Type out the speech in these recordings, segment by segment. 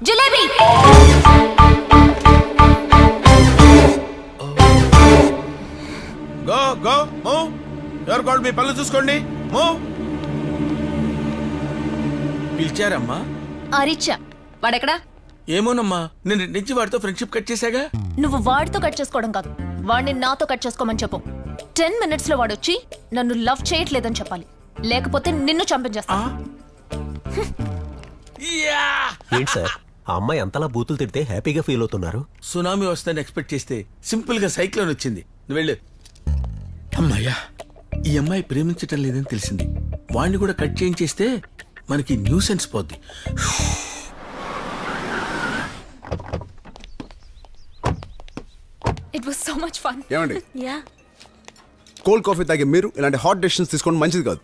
Jalebi. Go go move. ఎవరు call మీ పనులు చూసుకోండి. మూవ్. పిలిచారమ్మా? అరిచా. వాడెక్కడా? ఏమోనమ్మా, నేను నుంచి వాడితో ఫ్రెండ్షిప్ కట్ చేశాగా. నువ్వు వాడితో కట్ చేసుకోవడం కాదు, వాడిని నాతో కట్ చేసుకోమని చెప్పు. 10 minutes లో వాడొచ్చి నన్ను లవ్ చేయట్లేదని చెప్పాలి, లేకపోతే నిన్ను చంపించేస్తా. ఏంటి సార్ ఆ అమ్మాయి అంతలా బూతులు తిడితే హ్యాపీగా ఫీల్ అవుతున్నారు? సునామీ వస్తుందని ఎక్స్పెక్ట్ చేస్తే సింపుల్ గా సైక్లోన్ వచ్చింది. నువ్వు వెళ్ళు. అమ్మాయ్యా, ఈ అమ్మాయి ప్రేమించటం లేదని తెలిసింది. వాడిని కూడా కట్ చేయించేస్తే మనకి న్యూసెన్స్ పోద్ది. It was so much fun. ఏమండి, Yeah. కోల్డ్ కాఫీ తాగే మీరు ఇలాంటి హాట్ డెసిషన్స్ తీసుకోవడం మంచిది కాదు.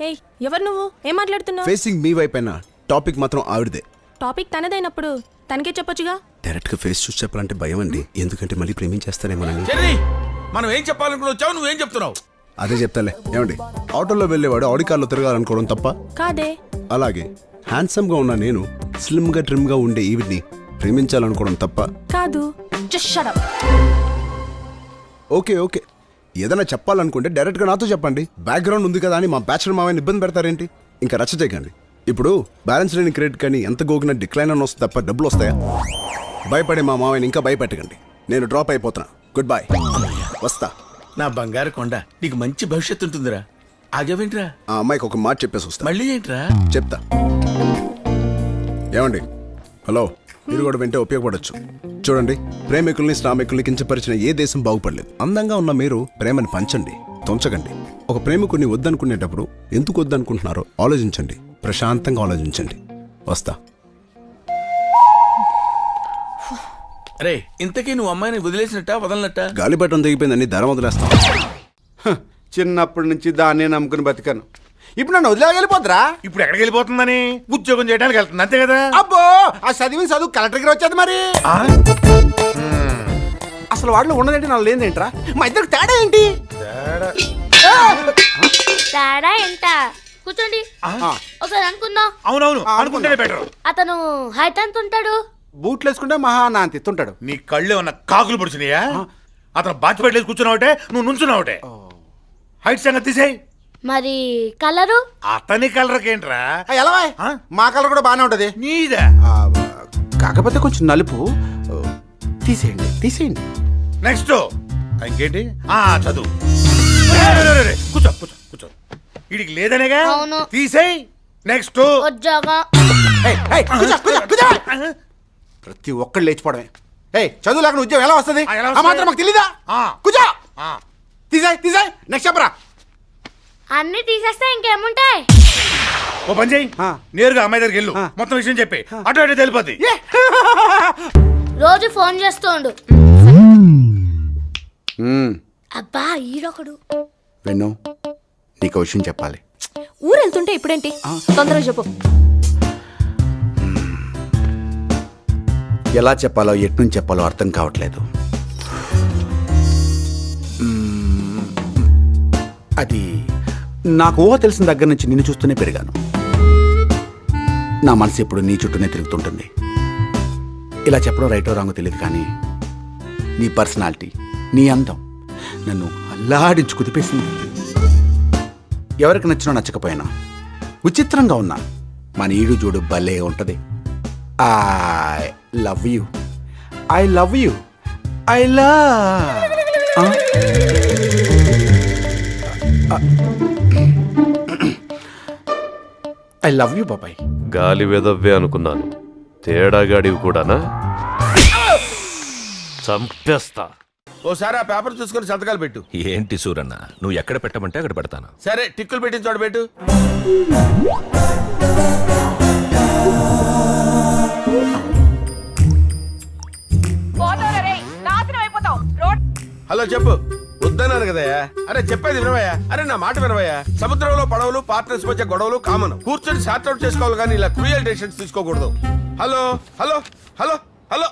ఏయ్, ఎవరు నువ్వు? ఏం మాట్లాడుతున్నావు? ఫేసింగ్ మీ వైపు అయినా టాపిక్ మాత్రం ఆవిడదే. టాపిక్ తనదైనప్పుడు తనకే చెప్పొచ్చుగా. డైరెక్ట్ గా ఫేస్ చూసి చెప్పాలంటే భయం అండి, ఎందుకంటే మళ్ళీ ప్రేమించేస్తారేమోనని. చెర్రీ, మనం ఏం చెప్పాలనుకుని వచ్చావు, నువ్వేం చెప్తున్నావు? అదే చెప్తాలే. ఏమండి, ఆటోలో వెళ్ళేవాడు ఆడి కార్లో తిరగాలనుకోవడం తప్ప? కాదే. అలాగే హ్యాండ్సమ్ గా ఉన్న నేను స్లిమ్ గా ట్రిమ్ గా ఉండే ఈవిడ్ని ప్రేమించాలనుకోవడం తప్ప? కాదు. Just shut up. Okay okay, ఏదైనా చెప్పాలనుకుంటే డైరెక్ట్ గా నాతో చెప్పండి. బ్యాక్గ్రౌండ్ ఉంది కదా అని మా బ్యాచులర్ మామయ్యని ఇబ్బంది పెడతారేంటి? ఇంకా రచ్చ చేయకండి. ఇప్పుడు బ్యాలెన్స్ లేని క్రెడిట్ కానీ ఎంత గోగినా డిక్లైన్ అని వస్తుంది తప్ప డబ్బులు వస్తాయా? భయపడే మా మామయ్యని ఇంకా భయపెట్టకండి. నేను డ్రాప్ అయిపోతున్నా. Good bye. వస్తా. నా బంగారు కొండ, నీకు మంచి భవిష్యత్తు ఉంటుందిరా. ఆగవేంట్రా? ఆ అమ్మాయికి ఒక మాట చెప్పేసి వస్తా. మళ్ళీ ఏంట్రా? చెప్తా. ఏమండి, హలో, మీరు కూడా వింటే ఉపయోగపడచ్చు. చూడండి, ప్రేమికుల్ని శ్రామికుల్ని కించపరిచిన ఏ దేశం బాగుపడలేదు. అందంగా ఉన్న మీరు ప్రేమని పంచండి, తొంచకండి. ఒక ప్రేమికుడిని వద్దనుకునేటప్పుడు ఎందుకు వద్దనుకుంటున్నారో ఆలోచించండి, ప్రశాంతంగా ఆలోచించండి. వస్తా. అరే, ఇంతకీ నువ్వు అమ్మాయిని వదిలేసినట్ట వదలనట్ట? గాలిపటం తెగిపోయిందని ధర వదిలేస్తాం. చిన్నప్పటి నుంచి దాన్నే నమ్ముకుని బతికాను. ఇప్పుడు నన్ను వదిలే వెళ్ళిపోతురా? ఇప్పుడు ఎక్కడికి వెళ్ళిపోతుందని? ఉద్యోగం చేయడానికి వెళ్తుంది, అంతే కదా? అబ్బో, ఆ చదివిన చదువు కలెక్టర్కి వచ్చేది మరి. అసలు వాళ్ళు ఉన్నదేంటి, నాకు లేదేంట్రా? మా ఇద్దరికి తేడా ఏంటి? తేడా ఎంత? కూర్చోండి. ఒకసారి అనుకుందాం. అవునవును, అనుకుంటేనే బెటర్. అతను హైట్ ఎంత ఉంటాడు? బూట్లు వేసుకుంటే మహా నాంతి ఎత్తుంటాడు. నీ కళ్ళు ఉన్న కాకులు పొడిచినాయా? అతను బాచిపెట్టలేదు కూర్చున్నావుటే, నువ్వు నుంచున్నావుటే. హైట్ సంగతి తీసేయి. మరి కలరు? అతని కలర్కి ఏంట్రా? ఎలా? మా కలర్ కూడా బాగానే ఉంటది. నీదా? కాకపోతే కొంచెం నలుపు. తీసేయండి తీసేయండి. నెక్స్ట్ ఇంకేంటి? చదువు. కూర్చో కూర్చో కూర్చో. వీడికి లేదనేగా? అవును. తీసేయి. నెక్స్ట్ ఉద్యోగం. ప్రతి ఒక్కళ్ళు లేచిపోవడమే. చదువు లేకుండా ఉద్యోగం ఎలా వస్తుంది? ఎలా వస్తుంది? మాత్రం మాకు తెలీదా? కూర్చో. తీసాయి తీసాయి. నెక్స్ట్ చెప్పరా. అన్ని తీసేస్తే ఇంకేముంటాయి? ఓ పని చెయ్యి, నేరుగా అమ్మాయి దగ్గరికి వెళ్ళు, మొత్తం విషయం చెప్పి అటు అటు తెలిపోద్ది. రోజు ఫోన్ చేస్తూ ఉండు. అబ్బా, ఈడొకడు. వెన్ను, నీకు విషయం చెప్పాలి. ఊరు వెళ్తుంటే ఇప్పుడేంటి? తొందరగా చెప్పు. ఎలా చెప్పాలో ఎట్నుంచి చెప్పాలో అర్థం కావట్లేదు. అది నాకు ఊహ తెలిసిన దగ్గర నుంచి నిన్ను చూస్తూనే పెరిగాను. నా మనసు ఎప్పుడు నీ చుట్టూనే తిరుగుతుంటుంది. ఇలా చెప్పడం రైటో రాంగో తెలియదు, కానీ నీ పర్సనాలిటీ, నీ అందం నన్ను అల్లాడించి కుదిపేసింది. ఎవరికి నచ్చినా నచ్చకపోయినా, విచిత్రంగా ఉన్నా మన ఈడు చూడు భలే ఉంటది. I love you, I love you, I love. I love you బాబాయ్. గాలి వెదవ్వే అనుకున్నాను, తేడాగాడివి కూడానా? చంపేస్తా. ఓసారి ఆ పేపర్ చూసుకొని సంతకాలు పెట్టు. ఏంటి సూరన్న, నువ్వు ఎక్కడ పెట్టమంటే అక్కడ పెడతాను. సరే, టిక్కులు పెట్టిన చోట పెట్టు. హలో, చెప్పు. వద్దన్నారు కదయ్యా. అరే చెప్పేది వినవయ్యా. అరే నా మాట వినవయ్యా. సముద్రంలో పడవలు పార్ట్నర్స్ మధ్య గొడవలు కామన్. కూర్చొని సార్ట్అవుట్ చేసుకోవాలి, కానీ ఇలా క్రూయల్ డెసిషన్స్ తీసుకోకూడదు. Hello hello hello hello.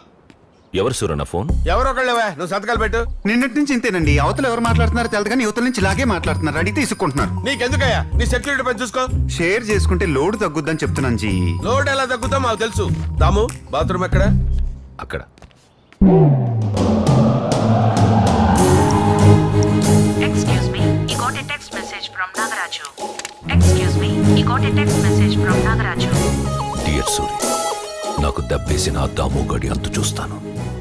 ఎవరు సూరన్న ఫోన్? ఎవరొకళ్ళవా నువ్వు సంతకాలు పెట్టు. నిన్నటి నుంచి ఇంతేనండి. అవతల ఎవరు మాట్లాడుతున్నారో తెలియదు కానీ యువతల నుంచి ఇలాగే మాట్లాడుతున్నారు. అడిగితే తీసుకుంటున్నారు. నీకెందుకయ్యా? నీ సెక్యూరిటీ పని చూసుకో. షేర్ చేసుకుంటే లోడ్ తగ్గుద్దని చెప్తున్నాను జీ. లోడ్ ఎలా తగ్గుతా మాకు తెలుసు. దాము బాత్రూమ్ ఎక్కడ? అక్కడ. Excuse me, you got a text message from Nagaraju. Excuse me, you got a text message from Nagaraju. Dear Suri, నాకు దెబ్బేసిన ఆ దామోగడి అంతు చూస్తాను.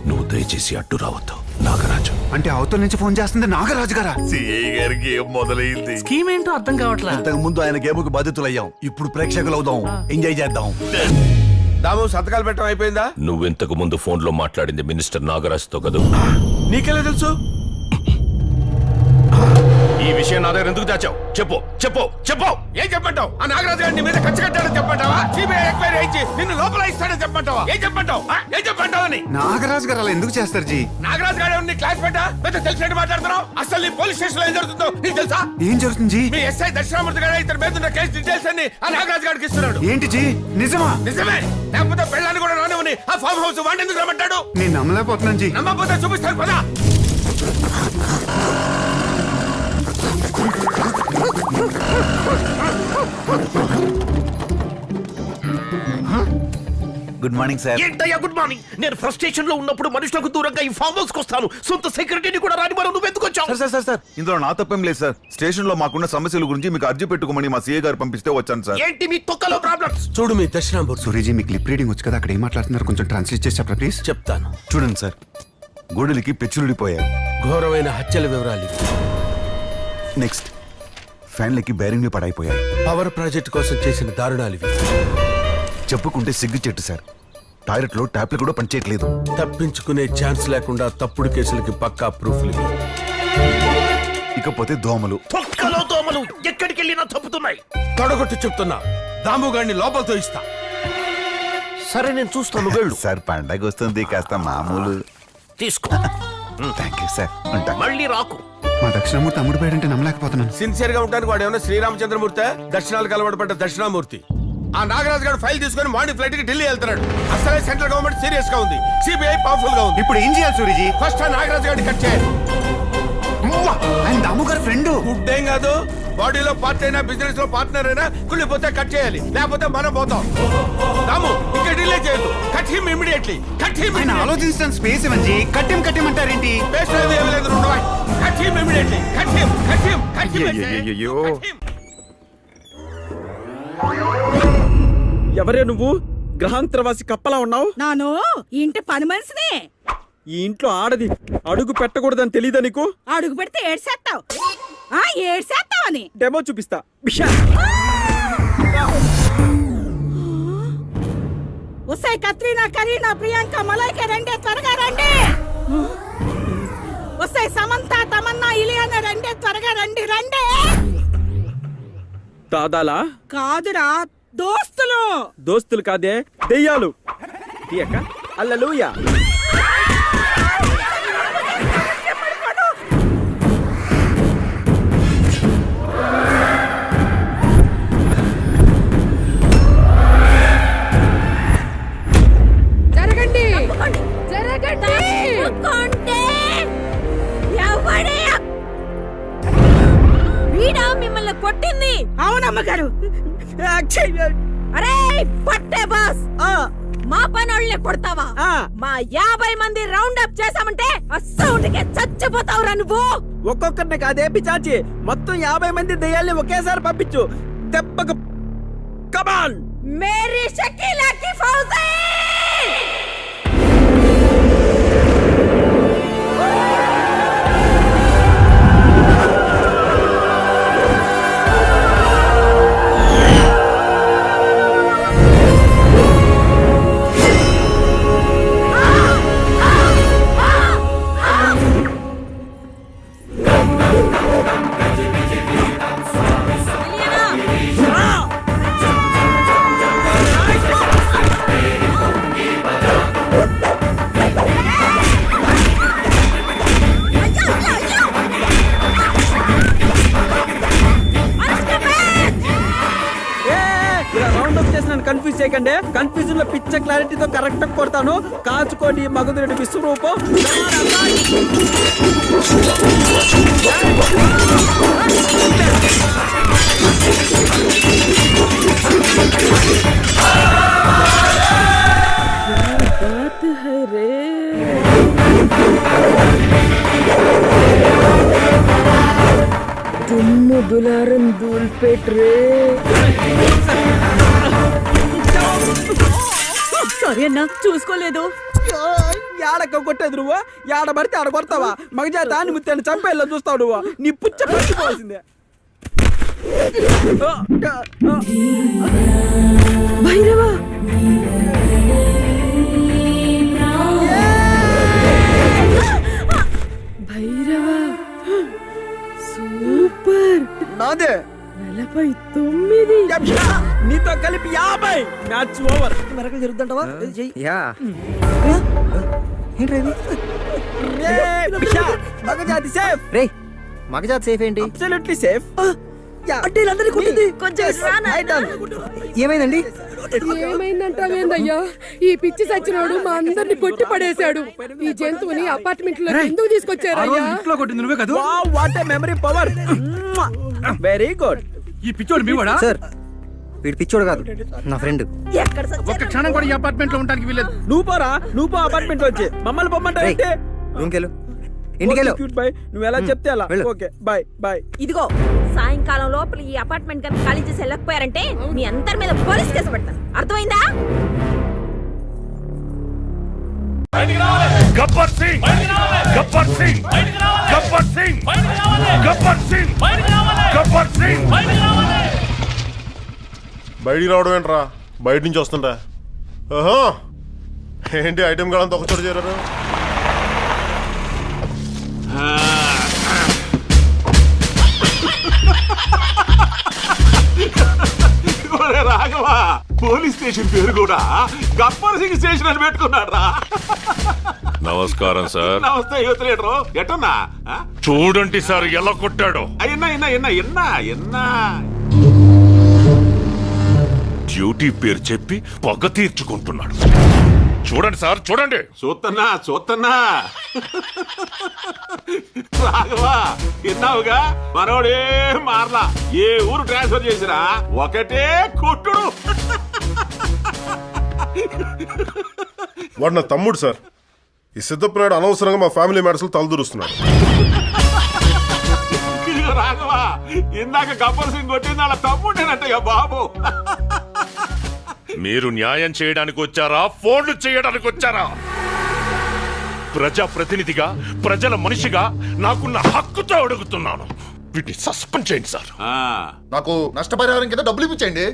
నువ్వు దయచేసి అడ్డు రావద్దు. నాగరాజు. అంటే అవతల నుంచి ఫోన్ చేస్తుంది నాగరాజు గారా? సిఐ గారికి ఏం మొదలైంది? స్కీమ్ ఏంటో అర్థం కావట్లేదు. ఇంతకు ముందు ఆయన గేముకు బాధితులయ్యాం, ఇప్పుడు ప్రేక్షకులు అవుదాం, ఎంజాయ్ చేద్దాం. దాము సంతకాలు పెట్టడం అయిపోయిందా? నువ్వు ఇంతకు ముందు ఫోన్ లో మాట్లాడింది మినిస్టర్ నాగరాజుతో కదూ? నీకెలా తెలుసు? ఈ విషయం నా దగ్గర ఎందుకు దాచావు? చెప్పు చెప్పు చెప్పు. ఏం చెప్పంటావు? ఆ నాగరాజు గారిని మీద ఖర్చు కట్టాడని చెప్పంటావా? సిబిఐ ఎంక్వైరీ ఇచ్చి నిన్ను లోపల ఇస్తాడని చెప్పంటావా? ఏం చెప్పంటావు? ఏం చెప్పంటావు అని? నాగరాజు గారు అలా ఎందుకు చేస్తారు జీ? నాగరాజు గారు నీ క్లాస్ పెట్టా పెద్ద తెలిసినట్టు మాట్లాడుతున్నావు. అసలు నీ పోలీస్ స్టేషన్ లో ఏం జరుగుతుందో నీకు తెలుసా? ఏం జరుగుతుంది జీ? మీ ఎస్ఐ దక్షిణామూర్తి గారు ఇతని మీద ఉన్న కేసు డీటెయిల్స్ అన్ని ఆ నాగరాజు గారికి ఇస్తున్నాడు. ఏంటి జీ? నిజమా? నిజమే. లేకపోతే పెళ్ళాన్ని కూడా రానివ్వని ఆ ఫామ్ హౌస్ వాడిని ఎందుకు రమ్మంటాడు? నేను నమ్మలేకపోతున్నాను జీ. నమ్మకపోతే చూపిస్తాను పదా. Good morning sir. ఏంటయ్యా గుడ్ మార్నింగ్? నేను ఫ్రస్ట్రేషన్ లో ఉన్నప్పుడు మనుషులకు దూరంగా ఈ ఫామ్ హౌస్ వస్తాను. సొంత సెక్రటరీని కూడా రాని మనం నువ్వు ఎందుకు వచ్చావు? సార్ ఇందులో నా తప్పేం లేదు సార్. స్టేషన్ లో మాకున్న సమస్యల గురించి మీకు అర్జీ పెట్టుకోమని మా సీఏ గారు పంపిస్తే వచ్చాను సార్. ఏంటి మీ తొక్కలో ప్రాబ్లమ్స్? చూడు మీ దక్షిణామూర్తి. సూర్యజీ మీకు లిప్ రీడింగ్ వచ్చు కదా, అక్కడ ఏం మాట్లాడుతున్నారు కొంచెం ట్రాన్స్లేట్ చేసి చెప్పరా ప్లీజ్? చెప్తాను. చూడండి సార్, గోడలికి పెచ్చులుడిపోయాయి. ఘోరమైన హత్యల వివరాలు. నెక్స్ట్, ఫ్యాన్లకి బేరింగ్లు పడైపోయాయి. పవర్ ప్రాజెక్ట్ కోసం చేసిన దారుణాలు ఇవి. చెప్పుకుంటే సిగ్గు చెట్టు సార్. టాయిలెట్ లో ట్యాప్లు కూడా పనిచేయట్లేదు. తప్పించుకునే ఛాన్స్ లేకుండా తప్పుడు కేసులకి పక్కా ప్రూఫ్లు. ఇకపోతే దోమలు. తొక్కలో దోమలు ఎక్కడికి వెళ్ళినా తప్పుతున్నాయి. తొడగొట్టి చెప్తున్నా, దాముగాడిని లోపలతో ఇస్తా. సరే నేను చూస్తాను, వెళ్ళు. సార్ పండగ వస్తుంది, కాస్త మామూలు తీసుకో. Thank you sir. ఉంటా. మళ్ళీ రాకు. మా దక్షిణామూర్తి అమ్ముడు పోయాడంటే నమ్మలేకపోతున్నాను. సిన్సియర్ గా ఉంటానికి వాడు ఏమన్నా శ్రీరామచంద్రమూర్తి? దక్షిణాలకు అలవాటు పడ్డ దక్షిణామూర్తి. ఆ నాగరాజు గారు ఫైల్ తీసుకొని మార్నింగ్ ఫ్లైట్ కి ఢిల్లీ వెళ్తున్నాడు. అసలే సెంట్రల్ గవర్నమెంట్ సీరియస్ గా ఉంది, సిబిఐ పవర్ఫుల్ గా ఉంది. ఇప్పుడు ఏం చేయాలి సూర్యజీ? ఫస్ట్ ఆ నాగరాజు గారిని కట్ చేయాలి. ఆయన దాము గారు ఫ్రెండ్. గుడ్ ఏం కాదు, బాడీలో పార్ట్ అయినా బిజినెస్ లో పార్ట్నర్ అయినా కుళ్ళిపోతే కట్ చేయాలి, లేకపోతే మనం పోతాం. దాము ఇంకా డిలే చేయొద్దు. Cut him immediately. Cut him. ఆయన ఆలోచించడానికి స్పేస్ ఇవ్వండి. కట్టిమంటారేంటి? బేస్ లేదు, ఏమీ లేదు. Cut him immediately. Cut him, cut him, cut him. అయ్యయ్యో. ఎవరే నువ్వు? గ్రహాంతరవాసి కప్పలా ఉన్నావు. నాను ఇంటి పని మనిషిని. ఈ ఇంట్లో ఆడది అడుగు పెట్టకూడదని తెలీదా నీకు? అడుగు పెడితే ఏడ్సేస్తావు. ఏడ్సేస్తావని డెమో చూపిస్తా. వస్తాయి కత్రీనా, కరీనా, ప్రియాంక, మలైక రండి, త్వరగా రండి. వస్తాయి సమంత, తమన్నా, ఇలియానా రండి, త్వరగా రండి. రండి. దాదాలా? కాదురా, దోస్తులు. దోస్తులు కాదే, దెయ్యాలు. తీయక అల్లెలూయా. జరగండి, జరగండి. వీడా మిమ్మల్ని కొట్టింది? అవునమ్మగారు. అరే పట్టే బాస్, మా పనోళ్ళని కొడతావా? మా 50 మంది రౌండ్ అప్ చేసామంటే అస్సౌండ్కే చచ్చిపోతావురా నువ్వు. ఒక్కొక్కరిని కాదే పిచాచి, మొత్తం 50 మంది దెయ్యాల్ని ఒకేసారి పంపించు. దెబ్బకు కమాన్. మేరీ షకీలా కి ఫౌజీ. చేయకండి. కన్ఫ్యూజన్ లో పిచ్చ క్లారిటీతో కరెక్ట్ కొడతాను. కాచుకోండి మగధుడి విశ్వరూపం. बात है रे दुम्मु दुलारन दूल पेट रे సారీ అన్న చూసుకోలేదు. ఏడక్క కొట్టేది నువ్వు, ఏడ పడితే ఆడ కొడతావా? మగజాత అని ముత్తాన్ని చంపేలా చూస్తావు నువ్వు. నీ పుచ్చ పచ్చిపోవాల్సిందే. భైరవా భైరవా సూపర్. నాదే 49. నీతో కలిపి 50. Match over. మెరకలు జరుగుతుంటావా? మగజాతి సేఫ్. రే మగజాతి సేఫ్ ఏంటి? Absolutely safe. ఏమైందండి? ఏమైందంటావేందయ్యా? ఈ పిచ్చి సచ్చినోడు మా అందరిని కొట్టి పడేశాడు. ఈ జంతువుని అపార్ట్మెంట్ లో ఎందుకు తీసుకొచ్చారయ్యా? ఇంట్లో కొట్టింది నువ్వే కదా? What a memory power. Very good. ఈ పిచ్చోడు మీవాడా? సార్ వీడు పిచ్చోడు కాదు, నా ఫ్రెండ్. ఒక్క క్షణం కూడా ఈ అపార్ట్మెంట్ లో ఉండడానికి వీలేదు. నువ్వు పోరా, నువ్వు పో అపార్ట్మెంట్ వచ్చి. మమ్మల్ని పొమ్మంటావంటే రూమ్కెళ్ళు, ఇంటికెళ్ళు. నువ్వు ఎలా చెప్తే అలా. Okay bye bye. ఇదిగో సాయంకాలం లోపల ఈ అపార్ట్మెంట్ కనుక ఖాళీ చేసి వెళ్ళకపోయారంటే మీ అందరి మీద పోలీస్ కేసు పెడతాను. అర్థమైందా? గబ్బర్ సింగ్, గబ్బర్ సింగ్, గబ్బర్ సింగ్, గబ్బర్ సింగ్, గబ్బర్ సింగ్. బయటికి రావడం ఏంట్రా? బయట నుంచి వస్తుంటా. ఓహో ఏంటి ఐటమ్ కాలంతా ఒక చోట చేరారు? రాఘవా, పోలీస్ స్టేషన్ పేరు కూడా గబ్బర్ సింగ్ స్టేషన్ అని పెట్టుకున్నాడు రా. నమస్కారం సార్. నమస్తే యువత లీడరు. ఎట్టున్నా చూడండి సార్ ఎలా కొట్టాడో. ఎన్నా డ్యూటీ పేరు చెప్పి పగ తీర్చుకుంటున్నాడు. చూడండి సార్, చూడండి. చూస్తున్నా రాఘవా, విన్నావుగా? మనోడే మార్లా. ఏ ఊరు ట్రాన్స్ఫర్ చేసినా ఒకటే కొట్టుడు. వాడు నా తమ్ముడు సార్. ఈ సిద్ధప్పనాయుడు అనవసరంగా మా ఫ్యామిలీ మ్యాటర్స్ లో తలదూరుస్తున్నాడు. రాఘవా, ఇందాక గబ్బర్ సింగ్ కొట్టింది వాళ్ళ తమ్ముడేనట్టయ్యా బాబు. మీరు న్యాయం చేయడానికి వచ్చారా, ఫోన్లు చేయడానికి వచ్చారా? ప్రజా ప్రతినిధిగా, ప్రజల మనిషిగా నాకున్న హక్కుతో అడుగుతున్నాను. వీటిని సస్పెండ్ చేయండి సార్. నాకు నష్టపరిహారం కింద డబ్బులు ఇప్పించండి,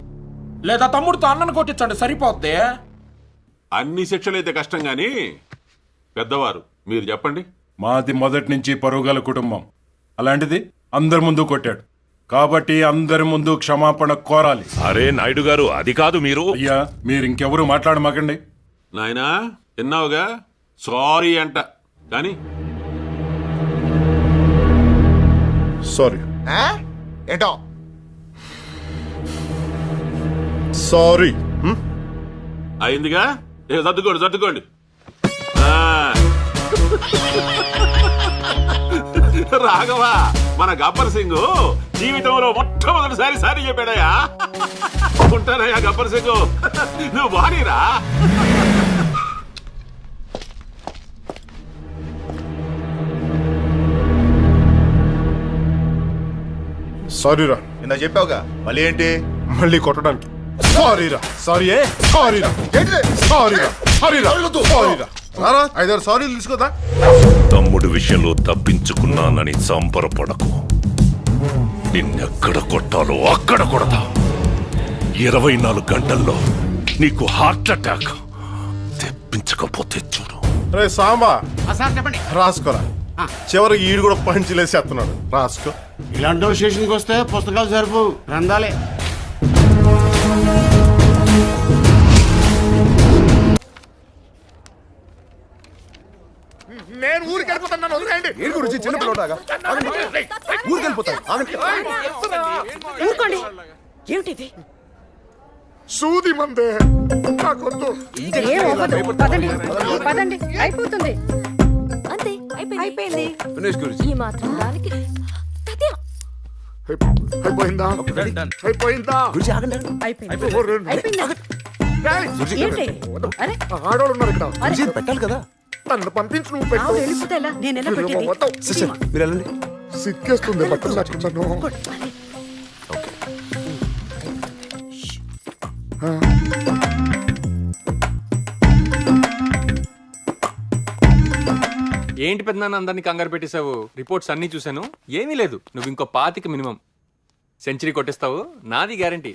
లేదా తమ్ముడితో అన్నను కొట్టించండి, సరిపోద్ది. అన్ని శిక్షలు అయితే కష్టం గాని పెద్దవారు మీరు చెప్పండి. మాది మొదటి నుంచి పరుగుల కుటుంబం. అలాంటిది అందరి ముందు కొట్టాడు కాబట్టి అందరి ముందు క్షమాపణ కోరాలి. అరే నాయుడు గారు, అది కాదు. మీరు అయ్యా, మీరు ఇంకెవరు మాట్లాడమాకండి. నాయనా విన్నావుగా? సారీ అంట కానీ సారీ ఏంటో సారీ అయిందిగా. సర్దుకోండి. రాఘవా, మన గబ్బర్ సింగ్ జీవితంలో మొట్టమొదటిసారి సారీ చెప్పాడయ్యా. ఉంటానయ్యా గబ్బర్ సింగ్, నువ్వు బానీరా. సారీరా. ఇందా చెప్పావుగా, మళ్ళీ ఏంటి? మళ్ళీ కొట్టడానికి సారీరా. సారీరా. సారీరా. రారా, 5-6 సారీలు తీసుకోదా? తమ్ముడు విషయంలో తప్పించుకున్నానని సంబరపడకు. నిన్నెక్కడ కొట్టాలో అక్కడ కొడతా. 24 గంటల్లో నీకు హార్ట్ అటాక్. తెప్పించకపోతే చూడు. రే సాంబా, చెప్పండి. రాసుకోరా. చివరికి ఈడు కూడా పంచిలేసేస్తున్నాడు. రాసుకో. ఇలాంటి స్టేషన్కి వస్తే పుస్తకాలు సరిపు రందాలే. నేను ఊరికి వెళ్ళిపోతాను, వదిలేయండి. ఏడు గురించి చిన్న పిల్లలాగా ఊరికి వెళ్ళిపోతాను. ఊరుకోండి. ఏమిటిది? సూది మందే నాకొద్దు. పదండి అయిపోతుంది. అంతే అయిపోయింది. ఈ మాత్రం దానికి అయిపోయిందా? అయిపోయిందా? ఆడవాళ్ళు ఉన్నారు ఇక్కడ. పెట్టాలి కదా. నన్ను పంపించు, నువ్వు పెట్టు. సిస్టర్ మీరు వెళ్ళండి. సిక్కేస్తుంది బట్టలు లాక్కుంటాను. ఏంటి పెద్దనాన్న అందరినీ కంగారు పెట్టేశావు? రిపోర్ట్స్ అన్ని చూశాను, ఏమీ లేదు. నువ్వు ఇంకో 25 మినిమం సెంచరీ కొట్టిస్తావు, నాది గ్యారంటీ.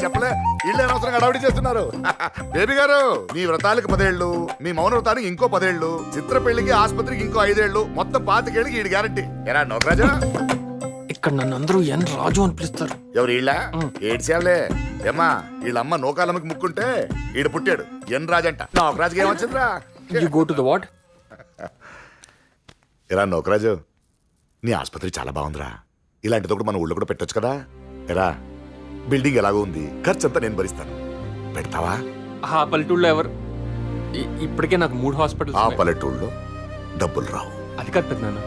చెప్పలే ఇల్లు అనవసరంగా అడవిడి చేస్తున్నారు. బేబీ గారు, మీ వ్రతాలకు 10 ఏళ్ళు, మీ మౌన వ్రతానికి ఇంకో 10 ఏళ్ళు, చిత్ర పెళ్లికి ఆసుపత్రికి ఇంకో 5 ఏళ్ళు, మొత్తం 25 ఏళ్ళకి ఈ గ్యారంటీ. ఎరా నోకరాజా? ఇక్కడ నన్ను అందరూ ఎన్ రాజు అని పిలుస్తారు. ఎవరు ఈళ్ళ? ఏడ్చేవలే ఏమ్మా, వీళ్ళమ్మ నోకాలమ్మకి ముక్కుంటే ఈడు పుట్టాడు ఎన్ రాజంట. నోకరాజుకి ఏమొచ్చిందిరా? You go to the ward. ఎరా నోకరాజు, నీ ఆసుపత్రి చాలా బాగుందిరా. ఇలాంటిది ఒకటి మన ఊళ్ళో కూడా పెట్టొచ్చు కదా. ఎరా, బిల్డింగ్ ఎలాగో ఉంది, ఖర్చు అంతా నేను భరిస్తాను. పెడతావా? ఆ పల్లెటూళ్ళలో ఎవరు? ఇప్పటికే నాకు 3 హాస్పిటల్స్. ఆ పల్లెటూళ్ళలో డబ్బులు రావు. అది కాదు పెద్దనాన్న.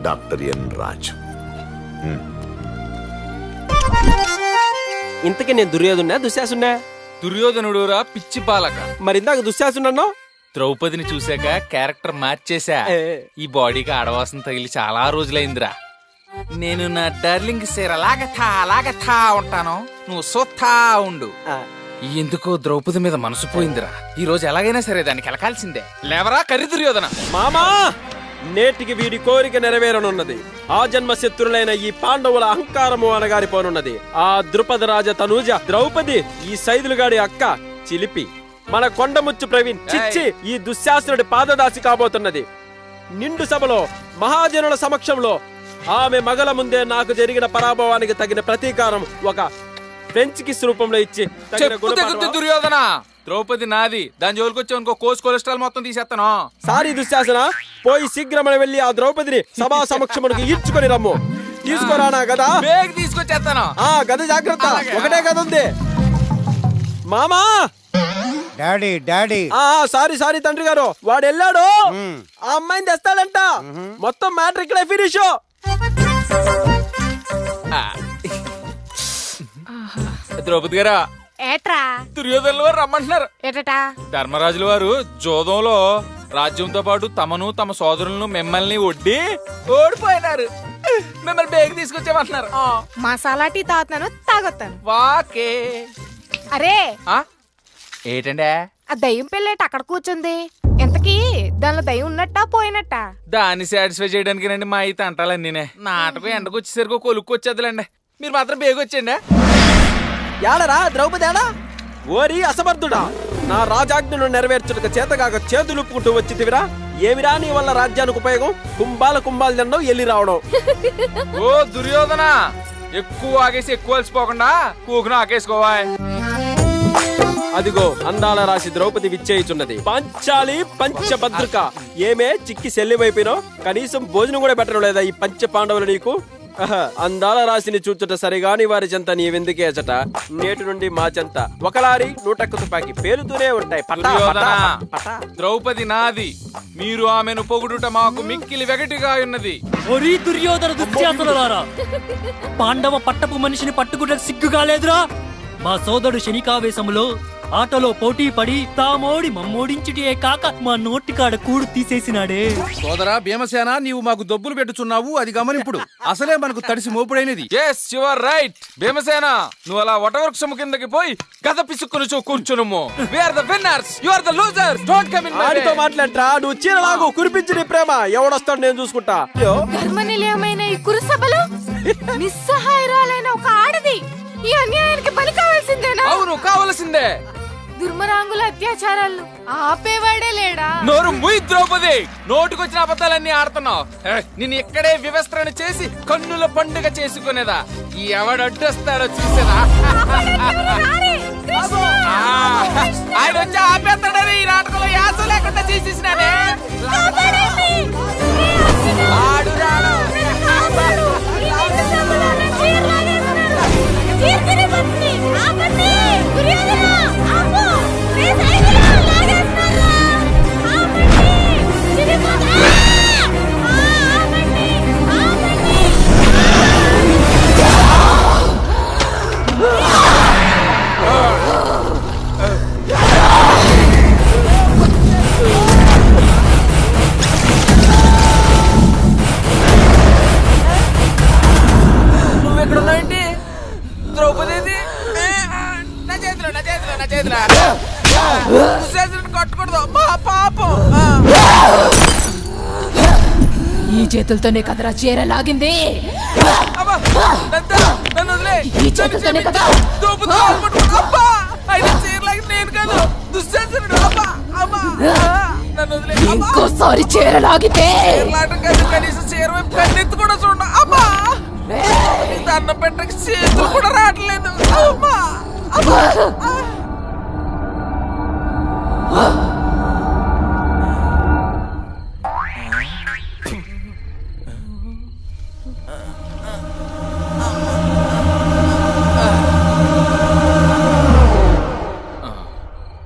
డాక్టర్ ఎన్ రాజు. ఇంతకీ నేను దుర్యోధనా దుశ్శాసున్నా? దుర్యోధనుడు రా పిచ్చి బాలక. మరి ఇందాక దుశ్శాసున్నాను. ద్రౌపదిని చూశాక క్యారెక్టర్ మార్చేశా. ఈ బాడీకి ఆడవాసన తగిలి చాలా రోజులైందిరా. నేను నా డార్లింగ్ అలాగ ఉంటాను, నువ్వు సోత్తా ఉండు. ఎందుకో ద్రౌపది మీద మనసు పోయిందిరా. ఈ రోజు ఎలాగైనా సరే దానికి ఎలకాల్సిందే. లేవరా కర్రి దుర్యోధన. మామా, నేటికి వీడి కోరిక నెరవేరనున్నది. ఆ జన్మ శత్రులైన ఈ పాండవుల అహంకారము అనగారిపోనున్నది. ఆ ద్రుపద రాజ తనూజ ద్రౌపది, ఈ సైదులుగాడి అక్క చిలిపి, మన కొండముచ్చు ప్రవీణ్ చిచ్చి ఈ దుశ్శాసనుడి పాదదాసి కాబోతున్నది. నిండు సభలో మహాజనుల సమక్షంలో ఆమె మగల ముందే నాకు జరిగిన పరాభవానికి తగిన ప్రతీకారం ఒక ఫ్రెంచ్ కిస్ రూపంలో ఇచ్చి దుర్యోధన. ద్రౌపది నాది, దాని జోలికొచ్చి ఇంకో కొలెస్ట్రాల్ మొత్తం తీసేస్తాను. సారీ దుశ్శాసన, పోయి శీఘ్రమని వెళ్ళి ఆ ద్రౌపదిని సభా సమక్షమునకు ఈడ్చుకొని రమ్ము. తీసుకురానా గదా? తీసుకొచ్చేస్తాను. గద జాగ్రత్త, ఒకటే గద ఉంది. మామా, డాడీ సారీ తండ్రి గారు, వాడు వెళ్ళాడు. ఆ అమ్మాయిని తెస్తాడంట. మొత్తం మ్యాటర్ ఇక్కడే ఫినిష్. ద్రౌపది గారా, ఏట్రా దుర్యోధనుల వారు రమ్మంటున్నారు. ఏటా? ధర్మరాజుల వారు జోదంలో రాజ్యంతో పాటు తమను తమ సోదరులను మిమ్మల్ని ఒడ్డి ఓడిపోయినారు. మిమ్మల్ని బేగ తీసుకొచ్చామంటున్నారు. మసాలా టీ తాగుతాను, తాగొత్తాను. వాకే. అరే ఏంటండే? ఆ దయ్యం పిల్లేట అక్కడ కూర్చుంది. ఎంతకీ దానిలో దయ్యం ఉన్నట్టా పోయినట్టా? దాన్ని సాటిస్ఫై చేయడానికి రండి మా అయితే అంటాలండి. నాటకం ఎండకు వచ్చేసరికి కొలుక్కొచ్చేద్దులండి. మీరు మాత్రం బేగొచ్చండి. ఏడరా ద్రౌపది ఏడా? ఓరి అసమర్థుడా, నా రాజాజ్ఞను నెరవేర్చుటకు చేతగాక చేతులుపుకుంటూ వచ్చితివిరా. ఏమిరా నీ వల్ల రాజ్యానికి ఉపయోగం? కుంభాలు తినడం, ఎల్లి రావడం. ఓ దుర్యోధన, ఎక్కువ ఆగేసి ఎక్కువ అలసిపోకుండా కూకును ఆకేసుకోవా. అదిగో అందాల రాశి ద్రౌపది విచ్చేయుచున్నది. పంచాలి పంచభద్రిక. ఏమే చిక్కి సెల్లివైపోయినో? కనీసం భోజనం కూడా పెట్టడం లేదా ఈ పంచ పాండవులు నీకు? అందాల రాశిని చూచుట సరిగాని వారి చెంత నీవెందుకేచట. నేటి నుండి మా చెంత ఒకలారి 100 తుపాకి పేలుతూనే ఉంటాయి. ద్రౌపది నాది, మీరు ఆమెను పొగుడుట మాకు మిక్కిలి వెగటిగా ఉన్నది. ఒరి దుర్యోధన దుశ్శాసనులారా, పాండవ పట్టపు మనిషిని పట్టుకుంటే సిగ్గుగా లేదురా? మా సోదరుడు శనికావేశంలో ఆటలో పోటీ పడి తామోడి మమ్మోడించుటే కాక మా నోటికాడ కూడు తీసేసినాడే. సోదరా భీమసేన, నీవు మాకు దొబ్బులు పెట్టుచున్నావు, అది గమనింపుడు. అసలే మనకు తడిసి మోపుడైనది. yes you are right Bhimasena. నువ్వు అలా వటవృక్షము కిందకి పోయి గద పిసుక్కుని కూర్చునుము. we are the winners, you are the losers, don't come in my way. ఆడితో మాట్లాడరా, నువ్వు చీరలాగు కురిపించి నీ ప్రేమ. ఎవడొస్తాడు నేను చూసుకుంటా. ధర్మనిలయమైన ఈ కురుసభలో నిస్సహాయరాలైన ఒక ఆడది ఈ అన్యాయానికి బలి కావాల్సిందేనా? అవును, కావాల్సిందే. దుర్మరాంగుల అత్యాచారాలను ఆపేవాడే లేడా? నోరు ముయ్ ద్రౌపది, నోటికొచ్చిన అబద్ధాలన్నీ ఆడుతున్నావు. నిన్ను ఇక్కడే వివస్త్రణ చేసి కన్నుల పండుగ చేసుకునేదా. ఎవడడ్డొస్తాడో చూసేదా. ఆయన వచ్చి ఆపేస్తాడని ఈ నాటకంలో యాస లేకుండా చేసేసినానే. ఆడు రాడు. ద్రౌపది నా చేతిలో నా చేతిలో నా చేతిలో కొట్టకూడదు మా పాపం. ఈ చేతులతోనే కదరా చీర లాగింది. ఈ చేతులతోనే కదా ఇంకోసారి చీర లాగితే కనీసం చీర వైపు కన్నెత్తి కూడా చూడ. అమ్మా దండం పెట్టక చేతులు కూడా రావట్లేదు. అమ్మా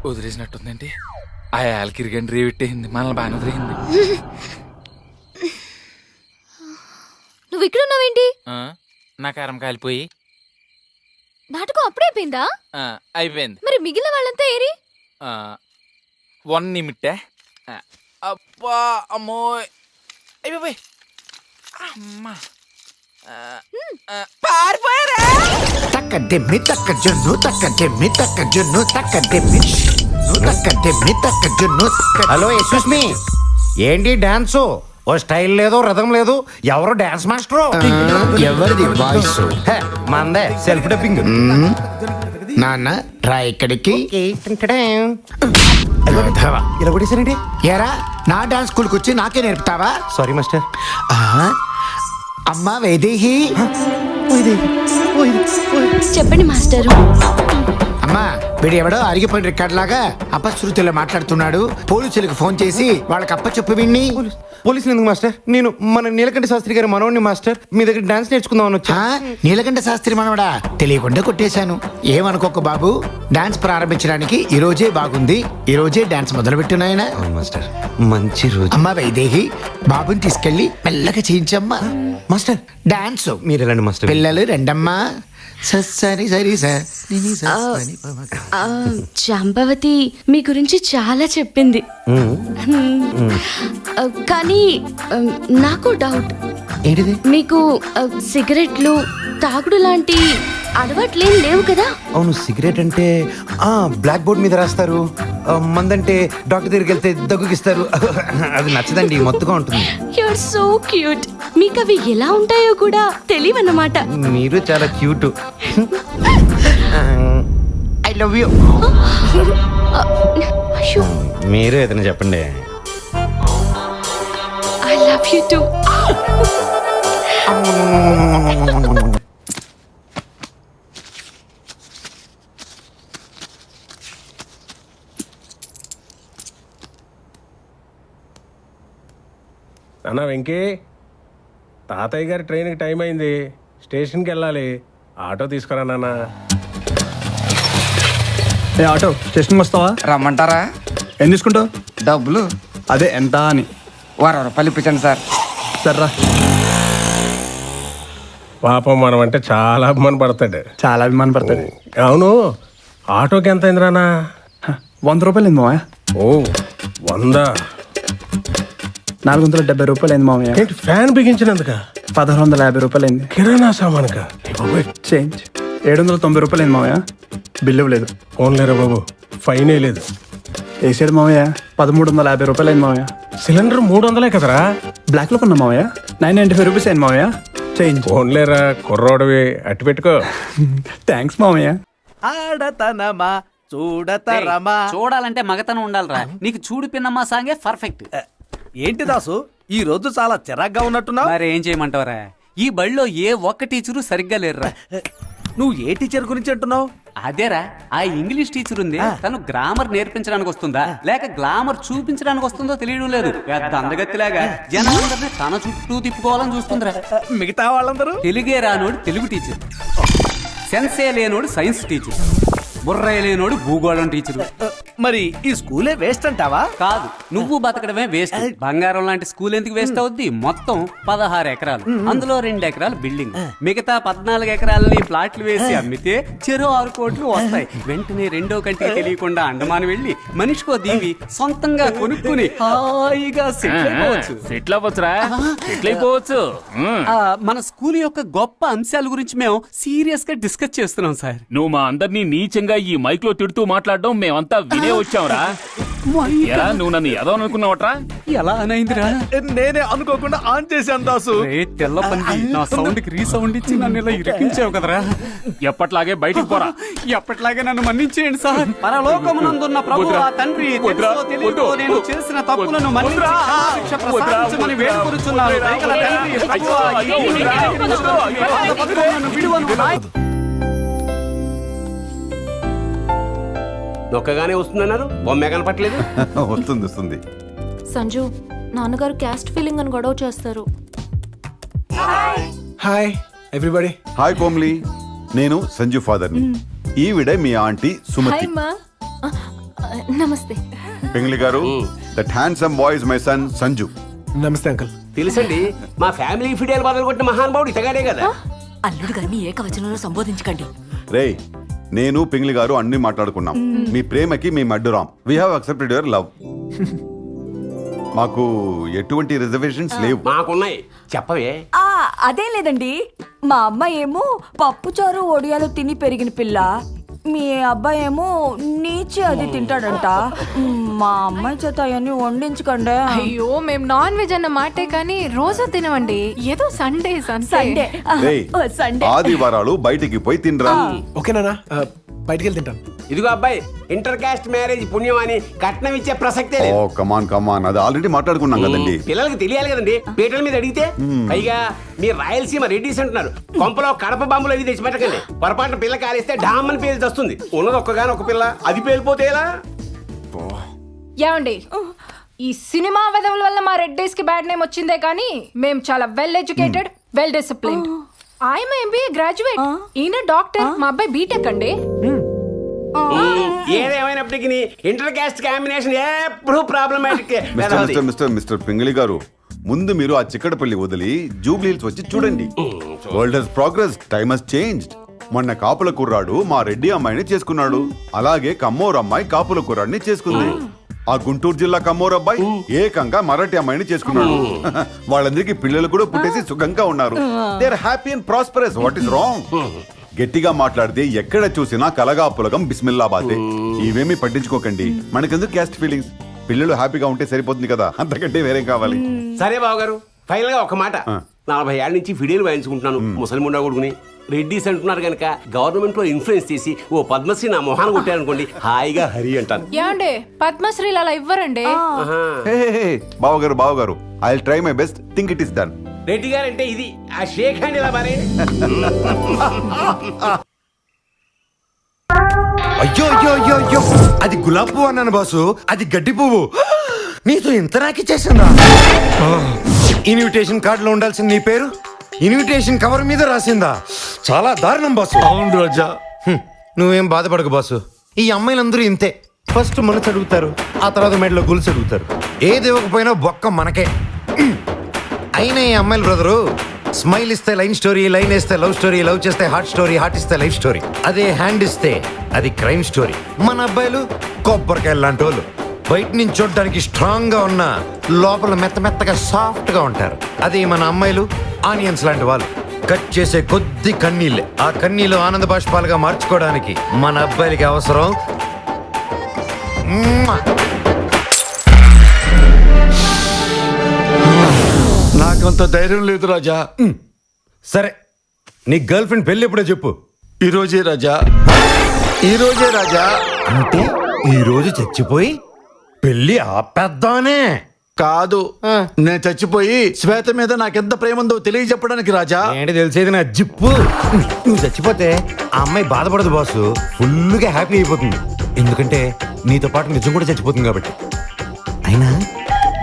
వదిలేసినట్టుందండి. ఆ ఆలకిరిగండి రేవిట్టేయింది, మనల్ని బాగానే వదిలేయింది. నువ్వు ఇక్కడ ఉన్నావేంటి? నా కారం కాలిపోయి నాటకం అప్పుడైపోయిందా? అయిపోయింది. మరి మిగిలిన వాళ్ళంతా ఏరి? 1 నిమిట్. అబ్బా అమ్మో అయిపోయి అమ్మా పారిపోయారా? తక్క దెమ్మి తక్క జున్ను తక్క దెమ్మి తక్క జున్ను తక్క దెమ్మి తక్క దెమ్మి తక్క జున్ను. హలో ఎక్స్క్యూజ్ మీ, ఏంటి డాన్స్? ఓ స్టైల్ లేదు, రథం లేదు. ఎవరు డాన్స్ మాస్టరు? ఎవరిది వాయిస్? మందే సెల్ఫ్ డబ్బింగ్. నాన్న రా ఇక్కడికి. ఇలా కొట్టేసారండి. ఏరా నా డాన్స్ స్కూల్కి వచ్చి నాకే నేర్పుతావా? Sorry master. అమ్మా వైదేహి. చెప్పండి మాస్టరు. అమ్మా వీడు ఎవడో అరిగిపోయిన రికార్డ్ లాగా అపశృతిలో మాట్లాడుతున్నాడు. పోలీసులకు ఫోన్ చేసి వాళ్ళకి అప్పచెప్పు విన్ని. పోలీసులు ఎందుకు మాస్టర్? నేను మన నీలకంఠ శాస్త్రి గారి మనవడిని మాస్టర్. మీ దగ్గర డాన్స్ నేర్చుకుందామని వచ్చా. నీలకంఠ శాస్త్రి మనవడా? తెలియకుండా కొట్టేశాను. ఏమనుకోక బాబు, డాన్స్ ప్రారంభించడానికి ఈ రోజే బాగుంది. ఈ రోజే డాన్స్ మొదలు పెట్టున్నాయన. మాస్టర్ మంచి రోజు. అమ్మా వైదేహి, బాబుని తీసుకెళ్లి మెల్లగా చేయించమ్మా. మాస్టర్ డాన్స్ మీరు వెళ్ళండి మాస్టర్. పిల్లలు రెండమ్మా. జాంబవతి మీ గురించి చాలా చెప్పింది. కానీ నాకు డౌట్. ఏంటిది? మీకు సిగరెట్లు, తాగుడు లాంటి అలవాట్లేం లేవు కదా? అవును, సిగరెట్ అంటే బ్లాక్ బోర్డ్ మీద రాస్తారు. మందంటే డాక్టర్ దగ్గరికి వెళ్తే దగ్గుకిస్తారు. అది నచ్చదండి, మొత్తగా ఉంటుంది. You are so cute. మీకు అవి ఎలా ఉంటాయో కూడా తెలియవన్నమాట. మీరు చాలా క్యూట్. I love you. మీరు ఏదైనా చెప్పండి. I love you to. అన్నా వెంకీ, తాతయ్య గారి ట్రైన్కి టైం అయింది, స్టేషన్కి వెళ్ళాలి. ఆటో తీసుకురా నాన్న. ఏ ఆటో, స్టేషన్కి వస్తావా? రమ్మంటారా? ఏం తీసుకుంటావు? డబ్బులు. అదే ఎంత అని. 10 రూపాయలు ఇప్పించండి సార్. సర్రా. పాపం మనం అంటే చాలా అభిమానం పడతాడు. చాలా అభిమానం పడతాడు. అవును, ఆటోకి ఎంత అయింది రానా? 100 రూపాయలు అయింది మామయ్య. ఓ 100. 470 రూపాయలు అయింది మామయ్య. ఏంటి ఫ్యాన్ బిగించినందుక? 1150 రూపాయలు అయింది. కిరాణా సామానుక? చేంజ్ 790 రూపాయలు అయింది మామయ్య. బిల్లు లేదు. ఫోన్లేరా బాబు, ఫైనే లేదు. వేసాడు మామయ్య. 1350 రూపాయలు అయింది మామయ్య. సిలిండర్ 300 కదరా? బ్లాక్ లో కొన్నా మామయ్య. 995 రూపీస్ అయింది మామయ్య. చేంజ్. ఫోన్లేరా, కుర్రోడివి, అట్టి పెట్టుకో. థ్యాంక్స్ మామయ్య. ఆడతనమా చూడతరమా. చూడాలంటే మగతనం ఉండాలిరా. నీకు చూడు పిన్నమ్మా సాంగే పర్ఫెక్ట్. ఏంటి దాసు, ఈ రోజు చాలా చిరాగ్గా ఉన్నట్టున్నావు. మరి ఏం చేయమంటావరా? ఈ బడిలో ఏ ఒక్క టీచరు సరిగ్గా లేరురా. నువ్వు ఏ టీచర్ గురించి అంటున్నావు? అదేరా, ఆ ఇంగ్లీష్ టీచర్ ఉంది, తను గ్రామర్ నేర్పించడానికి వస్తుందా లేక గ్లామర్ చూపించడానికి వస్తుందో తెలియడం లేదు. పెద్ద అందగత్తిలాగా జనాలందరినీ తన చుట్టూ తిప్పుకోవాలని చూస్తుందిరా. మిగతా వాళ్ళందరూ తెలుగే రానోడు తెలుగు టీచర్, సెన్సే లేనోడు సైన్స్ టీచర్, బుర్ర లేనోడు భూగోళం టీచరు. మరి ఈ స్కూలే వేస్ట్ అంటావా? కాదు, నువ్వు బతకడమే వేస్ట్. బంగారం లాంటి స్కూల్ ఎందుకు వేస్ట్ అవుద్ది? మొత్తం 16 ఎకరాలు, అందులో 2 ఎకరాలు బిల్డింగ్, మిగతా 14 ఎకరాలని ప్లాట్లు వేసి అమ్మితే చెరో 6 కోట్లు వస్తాయి. వెంటనే రెండో కంటికి తెలియకుండా అండమాన్ వెళ్ళి మనిషికో దీవి సొంతంగా కొనుక్కుని హాయిగా సెటిల్ అవ్వచ్చు. మన స్కూల్ యొక్క గొప్ప అంశాల గురించి మేము సీరియస్ గా డిస్కస్ చేస్తున్నాం సార్. నువ్వు మా అందరినీ నీచంగా ఈ మైక్ లో తిడుతూ మాట్లాడడం మేమంతా వినే వచ్చావురా. నువ్వు నన్ను ఏదో అనుకున్నావట్రా? ఎలా అనైందిరా? నేనే అనుకోకుండా ఆన్ చేశాను దాసు. తెల్ల పంది, నా సౌండ్ కి రీసౌండ్ ఇచ్చి నన్ను ఇలా ఇరికించావు కదరా. ఎప్పట్లాగే బయటికి పోరా. ఎప్పట్లాగే నన్ను మన్నించేయండి సార్. పరలోకమునందున్న ప్రభువా తండ్రి, తెలుసో తెలియదో నేను చేసిన తప్పులను మన్నించి క్షమాశిక్ష ప్రసాదించమని వేడుకొనుచున్నాను. దయగల తండ్రి, ప్రభువా, నన్ను విడువను. నొక్కగానే వస్తుందన్నారు, బొమ్మే కనపట్లేదు. వస్తుంది. సంజు, నాన్నగారు క్యాస్ట్ ఫీలింగ్ అని గొడవ చేస్తారు. Hi everybody. హాయ్ కోమ్లీ, నేను సంజు ఫాదర్ని. ఈవిడే మీ ఆంటీ సుమతి. నమస్తే పింగ్లీ గారు, that handsome boy is my son Sanju. నమస్తే అంకుల్. తెలుసండి, మా ఫ్యామిలీ ఫిడేల్ బదులు కొట్టిన మహానుభావుడు ఇతగాడే కదా. అల్లుడు గారిని ఏకవచనంలో సంబోధించకండి. రేయ్, నేను పింగ్లీ గారు అన్ని మాట్లాడుకున్నాం. మీ ప్రేమకి మేము అడ్డురాం. We have accepted your love. మాకు ఎటువంటి రిజర్వేషన్స్ లేవు. మాకున్నాయి, చెప్పవే. అదేం లేదండి, మా అమ్మాయి ఏమో పప్పుచారు ఒడియాలు తిని పెరిగిన పిల్ల, మీ అబ్బాయి ఏమో నీచి అది తింటాడంట. మా అమ్మాయి చేత అవన్నీ వండించకండి. అయ్యో, మేము నాన్ వెజ్ అన్న మాటే కానీ రోజు తినవండి. ఏదో సండే సండే రేయ్, ఆదివారాలు బయటికి పోయి తినరా. ఓకేనా? బయటికి వెళ్ళి తింటాను. ఇదిగో అబ్బాయి, ఇంటర్ కాస్ట్ మ్యారేజ్ పుణ్యం అని కట్నం ఇచ్చే ప్రసక్తే లేదు. ఓ కమాన్, అది ఆల్రెడీ మాట్లాడుకున్నాం కదండి. పిల్లలకి తెలియాలి కదండి, పీటల మీద అడిగితే. పైగా మీరు రాయలసీమ రెడ్డిస్ అంటున్నారు, కొంపలో కడప బాంబులు అవి తెచ్చిపెట్టకండి. పొరపాటున పిల్ల కాలేస్తే డామ్మని పేరు వస్తుంది. ఉన్నది ఒక్కగాని ఒక పిల్ల, అది పేలిపోతే ఎలా? ఏమండి, ఈ సినిమా వెదవుల వల్ల మా రెడ్డీస్ కి బ్యాడ్ నేమ్ వచ్చిందే కానీ మేము చాలా వెల్ ఎడ్యుకేటెడ్, వెల్ డిసిప్లిన్డ్. ఆయన ఎంబీఏ గ్రాడ్యుయేట్, ఈయన డాక్టర్, మా అబ్బాయి బీటెక్ అండి. ఏదేమైనప్పటికీ ఇంటర్ కాస్ట్ కాంబినేషన్ ఎప్పుడు ప్రాబ్లమాటిక్. మిస్టర్ పింగళి గారు, ముందు మీరు ఆ చిక్కడపల్లి వదిలి జూబ్లీహిల్స్ వచ్చి చూడండి. World has progress, time has changed. మొన్న కాపుల కుర్రాడు మా రెడ్డి అమ్మాయిని చేసుకున్నాడు, అలాగే కమ్మోరు అమ్మాయి కాపుల కుర్రాడిని చేసుకుంది. ఆ గుంటూరు జిల్లా కమ్మోరు అబ్బాయి ఏకంగా మరాఠీ అమ్మాయిని చేసుకున్నాడు. వాళ్ళందరికీ పిల్లలు కూడా పుట్టేసి సుఖంగా ఉన్నారు. They are happy and prosperous. What is wrong? గట్టిగా మాట్లాడితే ఎక్కడ చూసినా కలగాపులగం బిస్మిల్లాబాదే. ఇవేమీ పట్టించుకోకండి. మనకెందుకు క్యాస్ట్ ఫీలింగ్స్? పిల్లలు హ్యాపీగా ఉంటే సరిపోతుంది కదా, అంతకంటే వేరేం కావాలి? సరే బాబు గారు, ఫైనల్ గా ఒక మాట. 40 ఏళ్ళ నుంచి ఫిడేలు వాయించుకుంటున్నాను, ముసలి ముండా కొడుకుని. రెడ్డిస్ అంటున్నారు కనుక గవర్నమెంట్ లో ఇన్ఫ్లుయెన్స్ చేసి ఓ పద్మశ్రీ నా మొహాన్ని కొట్టారనుకోండి, హాయిగా హరి అంటాను. ఏమండి, పద్మశ్రీలు అలా ఇవ్వరండి. బావగారు, I will try my best, think it is done. Reddy గారు అంటే ఇది, ఆ షేక్ హ్యాండ్ ఇలా బారే. అయ్యో, అది గులాబ్ పువ్వు అన్నాను బాసు, అది గడ్డి పువ్వు. నీతో ఇంత రాకిచ్చేసిందా? ఇన్విటేషన్ కార్డులో ఉండాల్సిన నీ పేరు ఇన్విటేషన్ కవర్ మీద రాసిందా? చాలా దారుణం బాసు. అవును రోజా. నువ్వేం బాధపడకు బాసు, ఈ అమ్మాయిలందరూ ఇంతే. ఫస్ట్ మనసు అడుగుతారు, ఆ తర్వాత మెడలో గొలుసు అడుగుతారు. ఏది ఇవ్వకపోయినా బొక్క మనకే. అయినా ఈ అమ్మాయిలు బ్రదరు, స్మైల్ ఇస్తే లైన్ స్టోరీ, లైన్ ఇస్తే లవ్ స్టోరీ, లవ్ చేస్తే హార్ట్ స్టోరీ, హార్ట్ ఇస్తే లైఫ్ స్టోరీ. అదే హ్యాండ్ ఇస్తే అది క్రైమ్ స్టోరీ. మన అబ్బాయిలు కొబ్బరికాయలు లాంటి వాళ్ళు. బయట నుంచి చూడడానికి స్ట్రాంగ్ గా ఉన్న, లోపల మెత్తగా సాఫ్ట్ గా ఉంటారు. అదే మన అమ్మాయిలు ఆనియన్స్ లాంటి వాళ్ళు. కట్ చేసే కొద్ది కన్నీళ్ళే, ఆ కన్నీళ్ళు ఆనంద బాష్పాలుగా మార్చుకోవడానికి మన అబ్బాయిలకి అవసరం. నాకంత ధైర్యం లేదు రాజా. సరే, నీ గర్ల్ ఫ్రెండ్ పెళ్లి ఎప్పుడో చెప్పు. ఈ రోజే రాజా. అంటే ఈ రోజు చచ్చిపోయి పెళ్లి ఆపేద్దానే? కాదు, నేను చచ్చిపోయి శ్వేత మీద నాకెంత ప్రేమ ఉందో తెలియజెప్పడానికి రాజా. ఏంటి తెలిసేది నా జిప్పు. నువ్వు చచ్చిపోతే ఆ అమ్మాయి బాధపడదు బాసు, ఫుల్గా హ్యాపీ అయిపోతుంది. ఎందుకంటే నీతో పాటు నిజం కూడా చచ్చిపోతుంది కాబట్టి. అయినా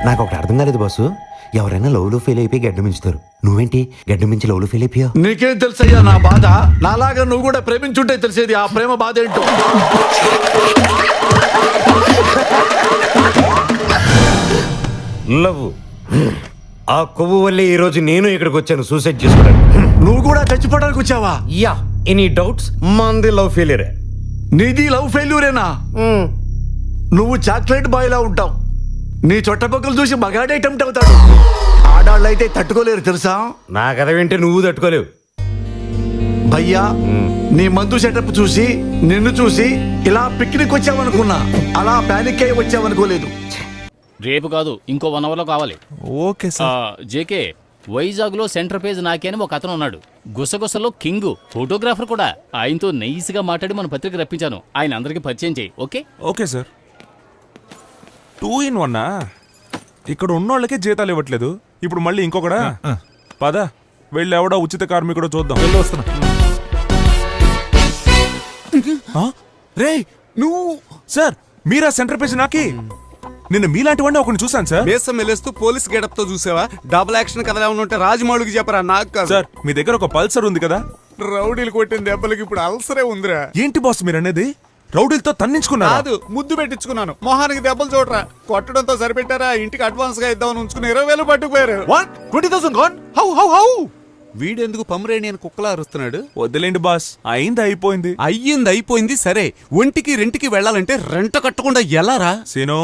నాకు ఒకటి అర్థం కాలేదు బాసు, ఎవరైనా లవ్లో ఫెయిల్ అయిపోయి గడ్డ మించుతారు. నువ్వేంటి గడ్డ మించి లవ్లో ఫెయిల్ అయిపోయావు? నీకేం తెలుసయ్యా నా బాధ? నాలాగా నువ్వు కూడా ప్రేమించుంటే తెలిసేది ఆ ప్రేమ బాధ ఏంటో. లవ్ ఆ కొవ్వు వల్లే ఈ రోజు నేను ఇక్కడికి వచ్చాను సూసైడ్ చేసుకోవడానికి. నువ్వు కూడా చచ్చిపోవడానికి వచ్చావా? Yeah, any doubts? మంది లవ్ ఫెయిల్యూరే. నీది లవ్ ఫెయిల్యూరేనా? నువ్వు చాక్లెట్ బాయ్ లా ఉంటావు. నీ చుట్టపక్కలు చూసి మగాడే అటెంప్ట్ అవుతాడు. ఆడాళ్ళు అయితే తట్టుకోలేరు తెలుసా? నా కథ వింటే నువ్వు తట్టుకోలేవు భయ్యా. నీ మందు సెటప్ చూసి నిన్ను చూసి ఇలా పిక్నిక్ వచ్చావనుకున్నా, అలా ప్యానిక్ అయి వచ్చావనుకోలేదు. రేపు కాదు, ఇంకో 1 అవర్లో కావాలి. Okay sir. జేకే, వైజాగ్ లో సెంటర్ పేజ్ నాకేని ఒక అతను ఉన్నాడు. గుసగుసలో కింగ్, ఫోటోగ్రాఫర్ కూడా. ఆయనతో నైస్గా మాట్లాడి మన పత్రిక రప్పించాను. ఆయన అందరికి పరిచయం చేయి. Okay okay sir. 2 in 1 ఇక్కడ ఉన్నోళ్ళకే జీతాలు ఇవ్వట్లేదు, ఇప్పుడు మళ్ళీ ఇంకొకడా? పద వెళ్ళి ఎవడో ఉచిత కార్మికుడో చూద్దాం. వెళ్ళి వస్తున్నా. రే నువ్వు సార్, మీరా సెంటర్ పేజ్ నాకి? నిన్న మీలాంటి వాడిని ఒకరిని చూసాను సార్. మీసం మెలేస్తూ పోలీస్ గెటప్ తో చూసావా? డబుల్ యాక్షన్ కథ ఉంటే రాజమౌళికి చెప్పరా, నాకు కాదు. సార్ మీ దగ్గర ఒక పల్సర్ ఉంది కదా? రౌడీలు కొట్టిన దెబ్బలకి ఇప్పుడు అల్సరే ఉందిరా. ఏంటి బాస్ మీరు అనేది? రౌడీలతో తన్నించుకున్నా? కాదు, ముద్దు పెట్టించుకున్నాను. మొహానికి దెబ్బలు చూడరా. కొట్టడంతో సరిపెట్టారా? ఇంటికి అడ్వాన్స్ గా ఇద్దామని ఉంచుకుని 20,000 పట్టుకుపోయారు. 20,000 gone? హౌ? వీడెందుకు పమరేణి అని కుక్కలా అరుస్తున్నాడు? వద్దులేండి బాస్, అయింది అయిపోయింది సరే. ఒంటికి రెంటికి వెళ్ళాలంటే రెంట కట్టకుండా ఎలారా? సీనో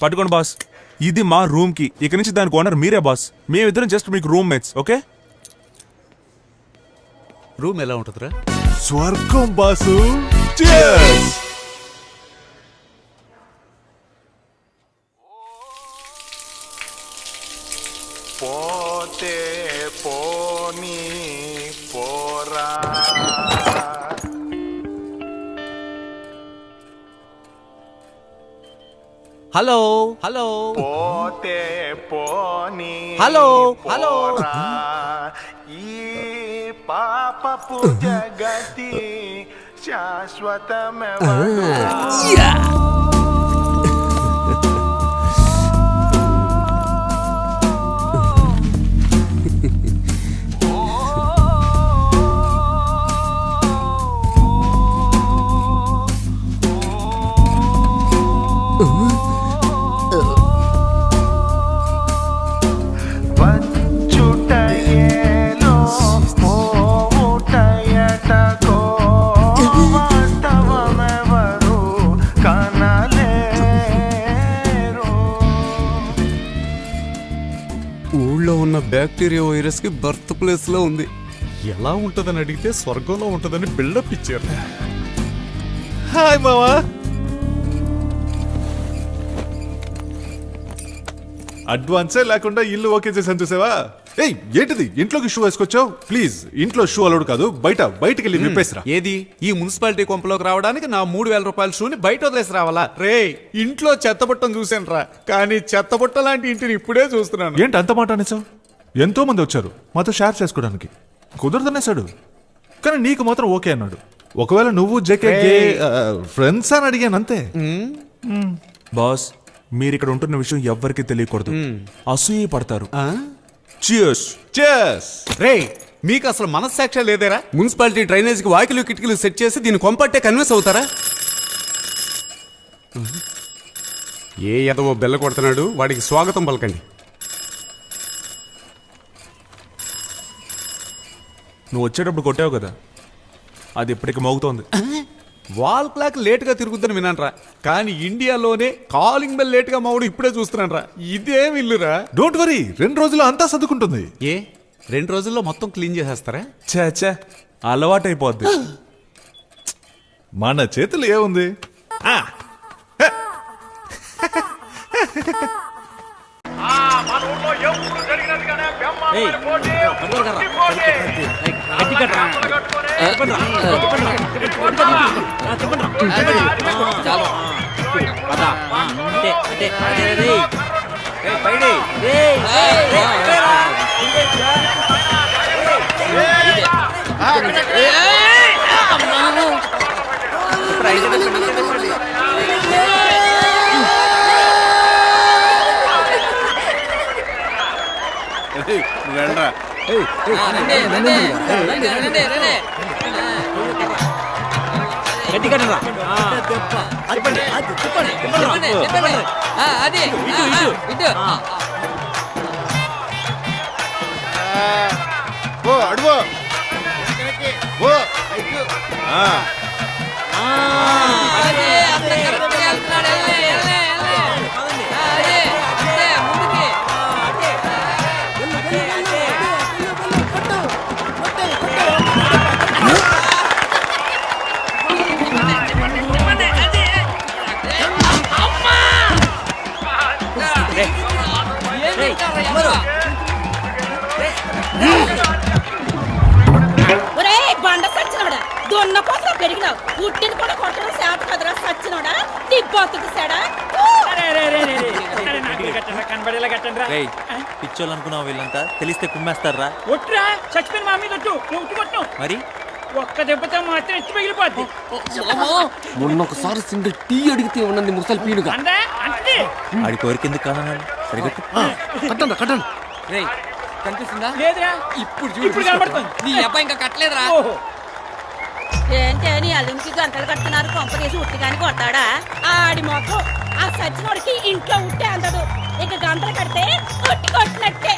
పట్టుకోండి బాస్, ఇది మా రూమ్ కి. ఇక నుంచి దానికి ఓనర్ మీరే బాస్. మేమిద్దరం జస్ట్ మీకు రూమ్ మేట్స్. ఓకే? రూమ్ ఎలా ఉంటుందిరా? స్వర్గం బాసు. Cheers! పోతే పోనీ పోరా. హలో పోతే పోనీ హలో ఈ పాపపు జగతి శాశ్వతమెవరు. ఊళ్ళో ఉన్న బ్యాక్టీరియా వైరస్ కి బర్త్ ప్లేస్ లో ఉంది. ఎలా ఉంటదని అడిగితే స్వర్గంలో ఉంటదని బిల్డప్ ఇచ్చారు. హాయ్ మావా. అడ్వాన్సే లేకుండా ఇల్లు ఓకే చేసాను చూసావా? ఏయ్ ఏంటిది ఇంట్లోకి షూ వేసుకొచ్చావు? ప్లీజ్, ఇంట్లో షూ అలౌడ్ కాదు. బయటికి వెళ్ళి విప్పేసిరా. ఏది ఈ మున్సిపాలిటీ కొంపలోకి రావడానికి నా 3,000 రూపాయల షూని బయట వదిలేసి రావాలా? రే, ఇంట్లో చెత్తబుట్టను చూసాను రా, కానీ చెత్తబుట్ట లాంటి ఇంటిని ఇప్పుడే చూస్తున్నాను. ఏంటి అంత మాట అనేసావు? ఎంతో మంది వచ్చారు మాతో షేర్ చేసుకోవడానికి, కుదరదనేసాడు. కానీ నీకు మాత్రం ఓకే అన్నాడు. ఒకవేళ నువ్వు జేకే ఫ్రెండ్స్ అని అడిగాను అంతే. బాస్, మీరు ఇక్కడ ఉంటున్న విషయం ఎవ్వరికి తెలియకూడదు. అసూయ పడతారు. రే, మీకు అసలు మనస్సాక్షి లేదేరా? మున్సిపాలిటీ డ్రైనేజ్ కి వాకిలు కిటికీలు సెట్ చేసి దీన్ని కొంపట్టే కన్విన్స్ అవుతారా? ఏ ఎదవో బెల్ల కొడుతున్నాడు, వాడికి స్వాగతం పలకండి. నువ్వు వచ్చేటప్పుడు కొట్టావు కదా, అది ఇప్పటికి మోగుతోంది. వాల్ క్లాక్ లేట్ గా తిరుగుతుందని విన్నానరా, కానీ ఇండియాలోనే కాలింగ్ బెల్ లేట్ గా మౌడు ఇప్పుడే చూస్తున్నానరా. ఇదేం ఇల్లురా? డోంట్ వరీ, 2 రోజుల్లో అంతా సర్దుకుంటుంది. 2 రోజుల్లో మొత్తం క్లీన్ చేసేస్తారా? చే అలవాటైపోద్ది. మన చేతులు ఏముంది? వెళ్ళరా. ఓ అడుగు ఓ బండ సచ్చినోడా దొన్న కోసం పెరిగినావు పుట్టిన కూడా కొట్టడం శాత కదరా సచ్చినోడా నీ బతుకు సెడా పిచ్చోళ్ళు అనుకున్నావు వీళ్ళంతా తెలిస్తే కుమ్మేస్తారా ఒట్రా చచ్చిపోయిన మా మీద కొట్టు మరి ఒక్క దెబ్బతో మాత్రం ఎత్తి పగిలిపోద్ది మొన్న ఒకసారి సింగిల్ టీ అడిగితే ఉన్నది ముసలి పీనుగా అంటే ఆడి కోరికెందుకు కాదన్నాడు సరిగట్టు కట్టండి రేయ్ కనిపిస్తుందా లేదురా ఇప్పుడు కనబడుతుంది నీ అబ్బాయి ఇంకా కట్టలేదురా ఏంటి అని అల్లునికి గంటలు కడుతున్నారు కొంపదీసి ఉట్టిగాని కొడతాడా ఆడి మొత్తం ఆ సచ్చినోడికి ఇంట్లో ఉట్టే అందదు ఇక గంటలు కడితే కొట్టి కొట్టినట్టే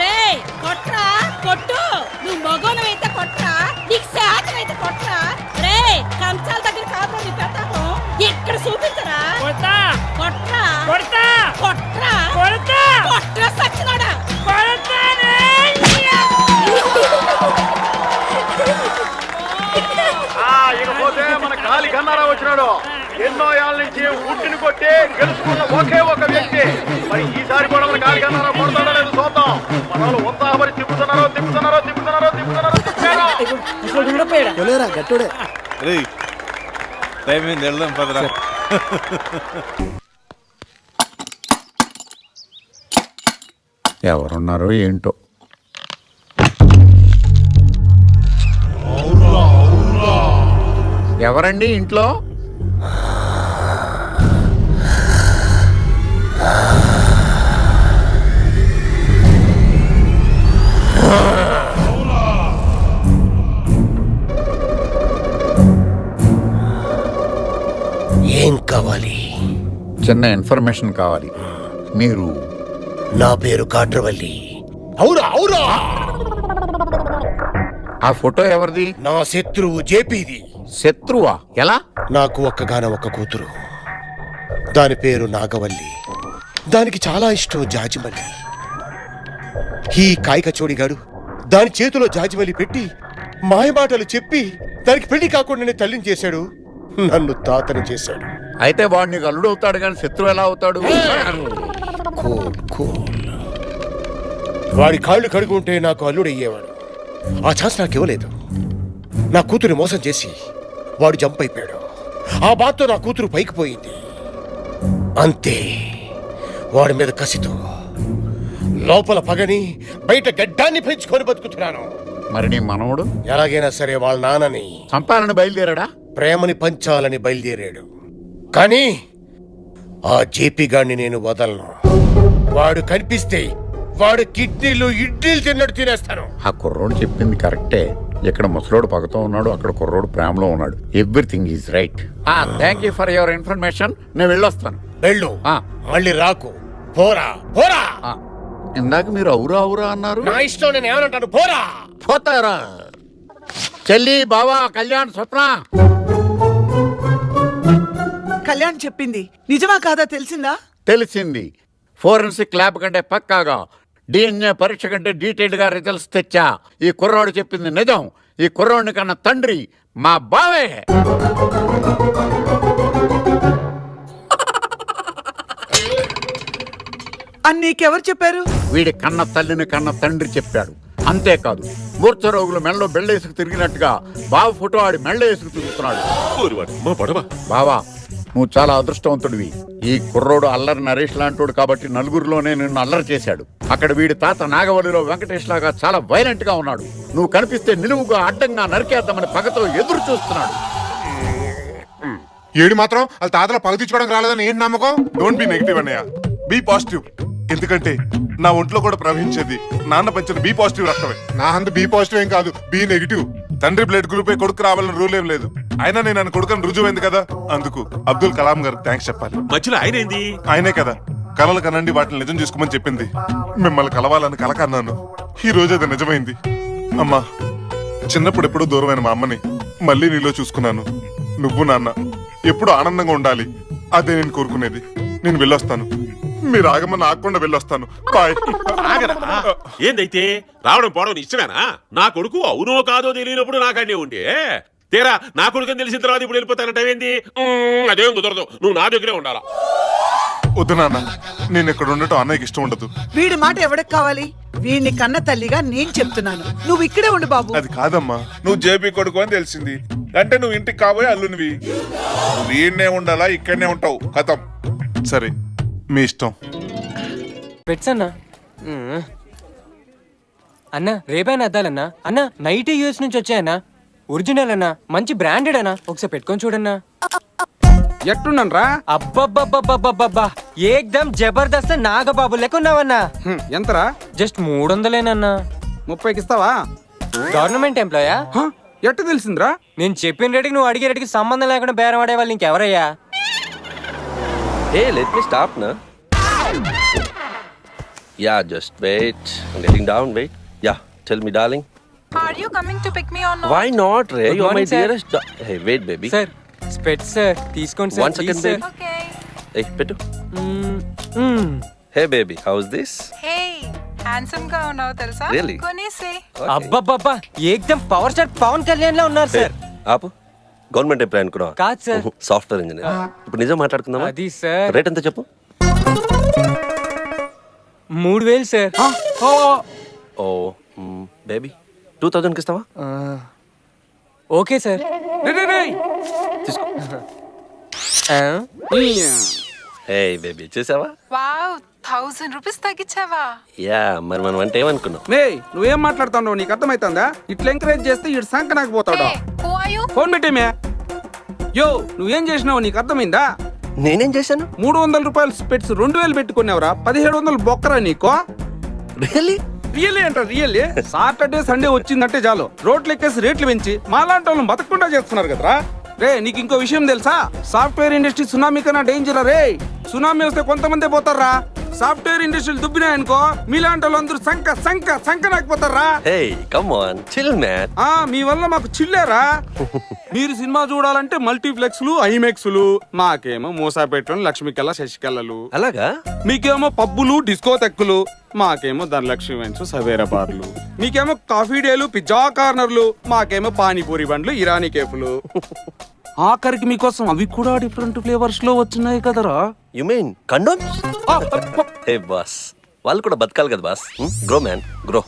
రేయ్ కొట్రా కొట్టు నువ్వు మగోనవైతే కొట్రా నీకు శాతనైతే కొట్రా రే కంచాల దగ్గర కాదు నీ పెద్దకు ఇక్కడ చూపించరా కొట్రా కొట్రా కొట్రా కొట్రా కొట్రా సచ్చినోడా ఇకపోతే మన కాలి కన్నారా వచ్చినాడు ఎన్నో ఏళ్ళ నుంచి ఉట్టిని కొట్టి గెలుచుకున్న ఒకే ఒక వ్యక్తి మరి ఈసారి కూడా మన కాలి కన్నారా కొడతాడో లేదు చూద్దాం మన వాళ్ళు ఉత్సాహపడి తిప్పుతున్నారో గట్టుడే టైం ఏంది వెళ్దాం పదరా. ఎవరున్నారో ఏంటో. ఎవరండి ఇంట్లో? ఏం కావాలి? చిన్న ఇన్ఫర్మేషన్ కావాలి. మీరు? నా పేరు కాట్రవల్లి. అవురా అవురా. ఆ ఫోటో ఎవరిది? నా శత్రువు జేపీది. శత్రువా? ఎలా? నాకు ఒక్కగాన ఒక్క కూతురు, దాని పేరు నాగవల్లి. దానికి చాలా ఇష్టం జాజిమల్లి. ఈ కాయకచోడిగాడు దాని చేతిలో జాజిమల్లి పెట్టి మాయమాటలు చెప్పి దానికి పెళ్లి కాకుండానే తల్లిని చేశాడు, నన్ను తాతని చేశాడు. అయితే వాడు నీకు అల్లుడు అవుతాడు కానీ శత్రువు ఎలా అవుతాడు? వాడి కాళ్ళు కడుగుంటే నాకు అల్లుడయ్యేవాడు. ఆ ఛాన్స్ నాకు ఇవ్వలేదు. నా కూతురు మోసం చేసి వాడు జంప్ అయిపోయాడు. ఆ బాధతో నా కూతురు పైకి పోయింది. అంతే, వాడి మీద కసితో లోపల పగని బయట గడ్డాన్ని పెంచుకొని బతుకుతున్నాను. మరి నీ మనవడు? ఎలాగైనా సరే వాళ్ళ నాన్నని చంపాలని బయలుదేరాడా? ప్రేమని పంచాలని బయలుదేరాడు. కానీ ఆ జేపీ గాడిని నేను వదలను. వాడు కనిపిస్తే వాడు కిడ్నీలు ఇడ్లీలు తిన్నట్టు తినేస్తాను. ఆ కుర్రోడు చెప్పింది కరెక్టే. ఇక్కడ ముసలోడు పగతో ఉన్నాడు, అక్కడ కుర్రోడు ప్రేమలో ఉన్నాడు. Everything is right. Thank you for your information. నేను వెళ్ళొస్తాను. వెళ్ళు, మళ్ళీ రాకు. పోరా పోరా. ఇందాక మీరు అవురా అవురా అన్నారు. నా ఇష్టం, నేను ఏమనంటాను. పోరా. పోతారా? చెల్లి, బావా, కళ్యాణ్, స్వప్న. కళ్యాణ్ చెప్పింది నిజమా కాదా తెలిసిందా? తెలిసింది. ఫోరెన్సిక్ ల్యాబ్ కంటే పక్కాగా, DNA పరీక్ష కంటే డీటెయిల్డ్ గా రిజల్ట్స్ తెచ్చా. ఈ కుర్రాడు చెప్పింది నిజం. ఈ కుర్రాడిని కన్నా తండ్రి మా బావే. నీకెవరు చెప్పారు? వీడి కన్న తల్లిని కన్న తండ్రి చెప్పాడు. అంతేకాదు, మూర్ఛ రోగులు మెళ్ళలో బెళ్ళేసుకు తిరిగినట్టుగా బావ ఫోటో ఆడి మెళ్ళ వేసుకు తిరుగుతున్నాడు. బావా, నువ్వు చాలా అదృష్టవంతుడివి. ఈ కుర్రోడు అల్లరి నరేష్ లాంటోడు కాబట్టి నలుగురిలోనే నిన్ను అల్లరి చేశాడు. అక్కడ వీడి తాత నాగవల్లిలో వెంకటేష్ లాగా చాలా వైలెంట్ గా ఉన్నాడు. నువ్వు కనిపిస్తే నిలువుగా అడ్డంగా నరికేద్దామని పగతో ఎదురు చూస్తున్నాడు. ఏడు మాత్రం వాళ్ళ తాతల పగ తీర్చుకోవడానికి రాలేదని ఏంటి నమ్మకం? డోంట్ బి నెగిటివ్ అన్నయ్య, బి పాజిటివ్. ఎందుకంటే నా ఒంట్లో కూడా ప్రవహించేది నాన్న పెంచిన బి పాజిటివ్ రక్తమే. నా అంత బి పాజిటివ్ ఏం కాదు, బి నెగిటివ్. తండ్రి బ్లడ్ గ్రూపే కొడుకు రావాలని రూల్ ఏం లేదు. అయినా నేను ఆయన కొడుకుని రుజువైంది కదా, అందుకు అబ్దుల్ కలాం గారికి థ్యాంక్స్ చెప్పాలి. మధ్యలో ఆయన ఏంది? ఆయనే కదా కలలు కనండి వాటిని నిజం చేసుకోమని చెప్పింది. మిమ్మల్ని కలవాలని కల కన్నాను, ఈ రోజు అది నిజమైంది. అమ్మా, చిన్నప్పుడు ఎప్పుడూ దూరమైన మా అమ్మని మళ్ళీ నీలో చూసుకున్నాను. నువ్వు నాన్న ఎప్పుడు ఆనందంగా ఉండాలి, అదే నేను కోరుకునేది. నేను వెళ్ళొస్తాను, మీరు ఆగమని ఆగకుండా వెళ్ళొస్తాను. బాయ్. ఏందైతే రావడం పోవడం ఇష్టమేనా? నా కొడుకు అవునో కాదో తెలియనప్పుడు నాకనే ఉండే, తీరా నా కొడుకు తెలిసిన తర్వాత ఇప్పుడు వెళ్ళిపోతానంటావేంది? అదేం కుదరదు, నువ్వు నా దగ్గరే ఉండాలా. వద్దు నాన్న, నేను ఇక్కడ ఉండటం అన్నయ్యకి ఇష్టం ఉండదు. వీడి మాట ఎవరికి కావాలి? వీడిని కన్న తల్లిగా నేను చెప్తున్నాను, నువ్వు ఇక్కడే ఉండు బాబు. అది కాదమ్మా, నువ్వు జేపీ కొడుకు అని తెలిసింది అంటే నువ్వు ఇంటికి కాబోయే అల్లునివి. నువ్వు ఈయన్నే ఉండాలా ఇక్కడనే ఉంటావు, కథం. సరే మీ ఇష్టం. పెట్సన్నా అన్నా, రేపైనా అద్దాలన్నా. అన్నా నైట్ యూఎస్ నుంచి వచ్చాయన్నా, ఒరిజినల్ అన్నా, మంచి బ్రాండెడ్ అన్నా, ఒకసారి పెట్టుకొని చూడన్నా. ఎట్టున్నారా? అబ్బబ్బబ్బబ్బబ్బబ్బా, ఏకదమ్ జబర్దస్త్ నాగబాబు లెక్కున్నావన్నా. ఎంతరా? జస్ట్ 300లేనన్నా. 30కి ఇస్తావా? గవర్నమెంట్ ఎంప్లాయా? ఎట్టు తెలిసిందిరా? నేను చెప్పిన రేటుకి నువ్వు అడిగే రేటుకి సంబంధం లేకుండా బేరం ఆడే వాళ్ళు ఇంకెవరయ్యా? Hey, let me stop now. Yeah, just wait. I'm getting down, wait. Yeah, tell me, darling. Are you coming to pick me or not? Why not, Ray? Good You're my morning, sir. dearest. Hey, wait, baby. Sir, specs sir తీసుకోండి sir. 1 second, baby. Okay. Hey, pettu. Hey, baby, how's this? Hey, handsome గా ఉన్నావు తెలుసా? Really? కొనేసి. అబ్బబ్బబ్బా, ఏకదమ్ power star Pawan Kalyan లా ఉన్నారు sir. ఆపు. Government employee అనుకున్నా? కాదు సార్, సాఫ్ట్వేర్ ఇంజనీర్. ఇప్పుడు నిజం మాట్లాడుకుందామా? అది సార్. రేట్ ఎంత చెప్పు? 3000 సార్. ఓ బేబీ 2000కి ఇస్తావా? Okay sir. తీసుకో. హే బేబీ, చూసావా? వావ్, 1000 రూపీస్ తగ్గించావా? యా, మరి మనం అంటే ఏమనుకున్నాం? మే నువ్వేం మాట్లాడుతున్నావు? నీకు అర్థమైతుందా? ఇట్లా ఎంకరేజ్ చేస్తే ఇటు సంక నాకు పోతాడు. Who are you? ఫోన్ పెట్టేమే. యో, నువ్వేం చేసినావు నీకు అర్థమైందా? నేనేం చేశాను? 300 రూపాయలు స్పెట్స్ 2000 పెట్టుకునేవరా? 1700 బొక్కరా నీకో? రియల్లీ అంట, రియల్లీ. సాటర్డే సండే వచ్చిందంటే చాలు రోడ్లు ఎక్కేసి రేట్లు పెంచి మాలాంటి వాళ్ళని బతకకుండా చేస్తున్నారు కదరా. రే, నీకు ఇంకో విషయం తెలుసా? సాఫ్ట్వేర్ ఇండస్ట్రీ సునామీ కన్నా డేంజర్ రే. సునామీ వస్తే కొంతమంది పోతారా, సాఫ్ట్వేర్ ఇండస్ట్రీలు దుబ్బినాయనుకో మీలాంటి వాళ్ళందరూ సంక నాకపోతారా. మీ వల్ల మాకు చిల్లేరా. మీరు సినిమా చూడాలంటే మల్టీప్లెక్స్లు, ఐమెక్స్లు, మాకేమో మూసాపేటలోని లక్ష్మీకళ, శశికళలు. అలాగా? మీకేమో పబ్బులు, డిస్కోటెక్కులు, మాకేమో ధనలక్ష్మి వెంచు, సవేరా బార్లు. మీకేమో కాఫీ డేలు, పిజ్జా కార్నర్లు, మాకేమో పానీపూరి బండ్లు, ఇరానీ కేఫ్లు. ఆఖరికి మీకోసం అవి కూడా డిఫరెంట్ ఫ్లేవర్స్ లో వచ్చినాయి కదరా. You mean condoms? Hey boss, వాళ్ళు కూడా బతకాలి కదా బాస్. Grow man, grow.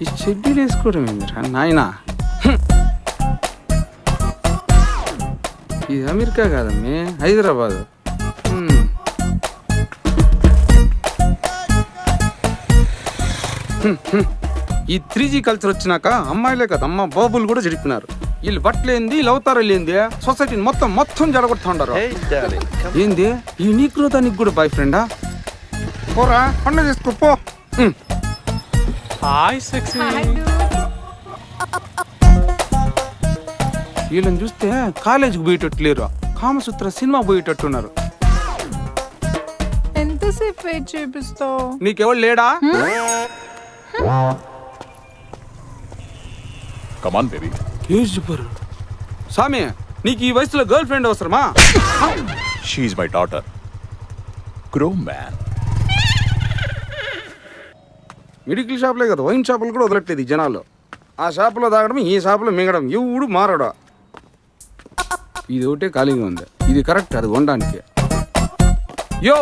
ఈ షెడ్యూల్ వేసుకోవడం ఏందిరా నాయనా? ఇది అమెరికా కాదమ్మే, హైదరాబాద్. ఈ 3G కల్చర్ వచ్చినాక అమ్మాయిలే కదా అమ్మ బాబులు కూడా జడిపినారు. వీళ్ళు బట్టలేంది, లవతారా లేంది, సొసైటీని మొత్తం జడగొడుతుండారు. ఏంది ఈ నీకు దానికి కూడా బాయ్ ఫ్రెండా? పోరా పండుగ చేసుకో పో. Hi sexy. వీళ్ళని చూస్తే కాలేజీకి పోయేటట్టు లేరు, కామసూత్ర సినిమా పోయేటట్టున్నారు. ఎంతసేపు వెయిట్ చేపిస్తావు? నీకెవడు లేడా? Come on baby. సామి, నీకు ఈ వయసులో గర్ల్ ఫ్రెండ్ అవసరమా? She is my daughter. Grow man. Medical షాప్లే కదా, వైన్ షాపులు కూడా వదలట్లేదు ఈ జనాలు. ఆ షాపులో తాగడం, ఈ షాపులో మింగడం, ఎవడు మారడా. ఇది ఒకటే ఖాళీగా ఉంది, ఇది కరెక్ట్, అది ఉండడానికి. యో,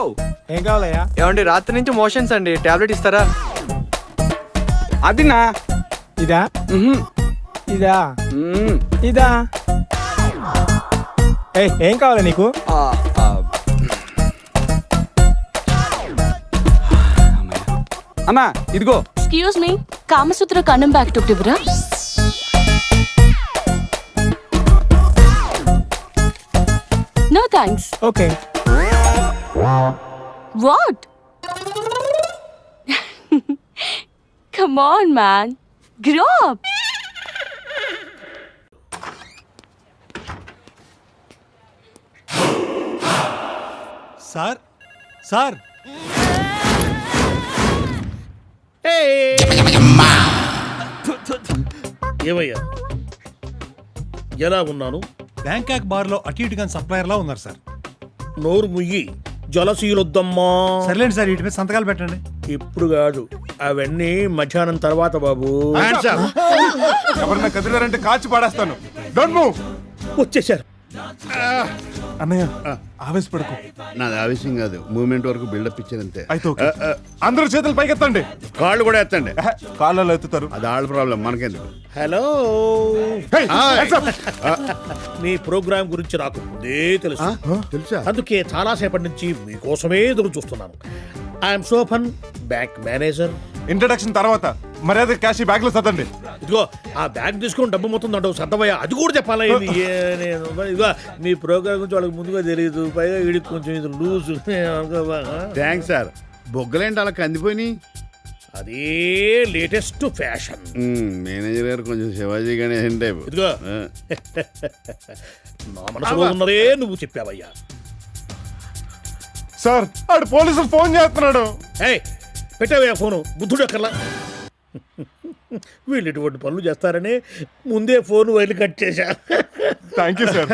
ఏం కావాలయ్యా? ఏమండి, రాత్రి నుంచి మోషన్స్ అండి, టాబ్లెట్ ఇస్తారా? అదినా? ఇదా? ఇదా? ఇదా? ఏం కావాలి నీకు? అన్నా ఇదిగో. Excuse me, Kamasutra Kannam back to ఇవ్వరా? No thanks. Okay. What? Come on, man. Grow up. Sir ఏమయ్యా ఎలా ఉన్నాను? బ్యాంకాక్ బార్ లో అటు ఇటుగా సప్లయర్ లా ఉన్నారు సార్. నోరు ముయ్యి, జలసీలొద్దమ్మా. సర్లేండి సార్, ఇటు మీద సంతకాలు పెట్టండి. ఇప్పుడు కాదు, అవన్నీ మధ్యాహ్నం తర్వాత బాబు. ఎవరన్నా కదిలారంటే కాల్చి పాడేస్తాను. Don't move. వచ్చేసారు. అన్నయ్య ఆవేశపడకు. నాది ఆవేశం కాదు, మూమెంట్ వరకు బిల్డప్ ఇచ్చారంతే. అయితే ఓకే. అందరూ చేతులు పైకెత్తండి. కాళ్ళు కూడా ఎత్తండి. కాళ్ళలో ఎత్తుతారు. అది వాళ్ళ ప్రాబ్లం, మనకెందుకు. హలో, మీ ప్రోగ్రామ్ గురించి నాకు ముందే తెలుసు. తెలుసా? అందుకే చాలా సేపటి నుంచి మీకోసమే ఎదురు చూస్తున్నాను. ఐఎమ్ సోఫన్, బ్యాంక్ మేనేజర్. ఇంట్రడక్షన్ తర్వాత మర్యాద క్యాష్ బ్యాగ్ లో సర్దండి. ఇదిగో ఆ బ్యాగ్ తీసుకొని డబ్బు మొత్తం అంటావు సర్దవయ్యా, అది కూడా చెప్పాలా? ఇదిగో మీ ప్రోగ్రామ్ గురించి వాళ్ళకి ముందుగా తెలియదు, పైగా వీడికి కొంచెం ఇది లూజ్. Thanks sir. బొగ్గలేంటి అలా కందిపోయి? అదే లేటెస్ట్ ఫ్యాషన్. మేనేజర్ గారు కొంచెం శివాజీ గణేశన్ టైప్. ఇదిగో నా మనసులో ఉన్నదే నువ్వు చెప్పావయ్యా. సార్ ఆడు పోలీసులు ఫోన్ చేస్తున్నాడు. పెట్టావయ్యా ఫోను, బుద్ధుడు ఎక్కర్లా. వీళ్ళు ఇటువంటి పనులు చేస్తారని ముందే ఫోన్ వైర్లు కట్ చేశా. Thank you sir.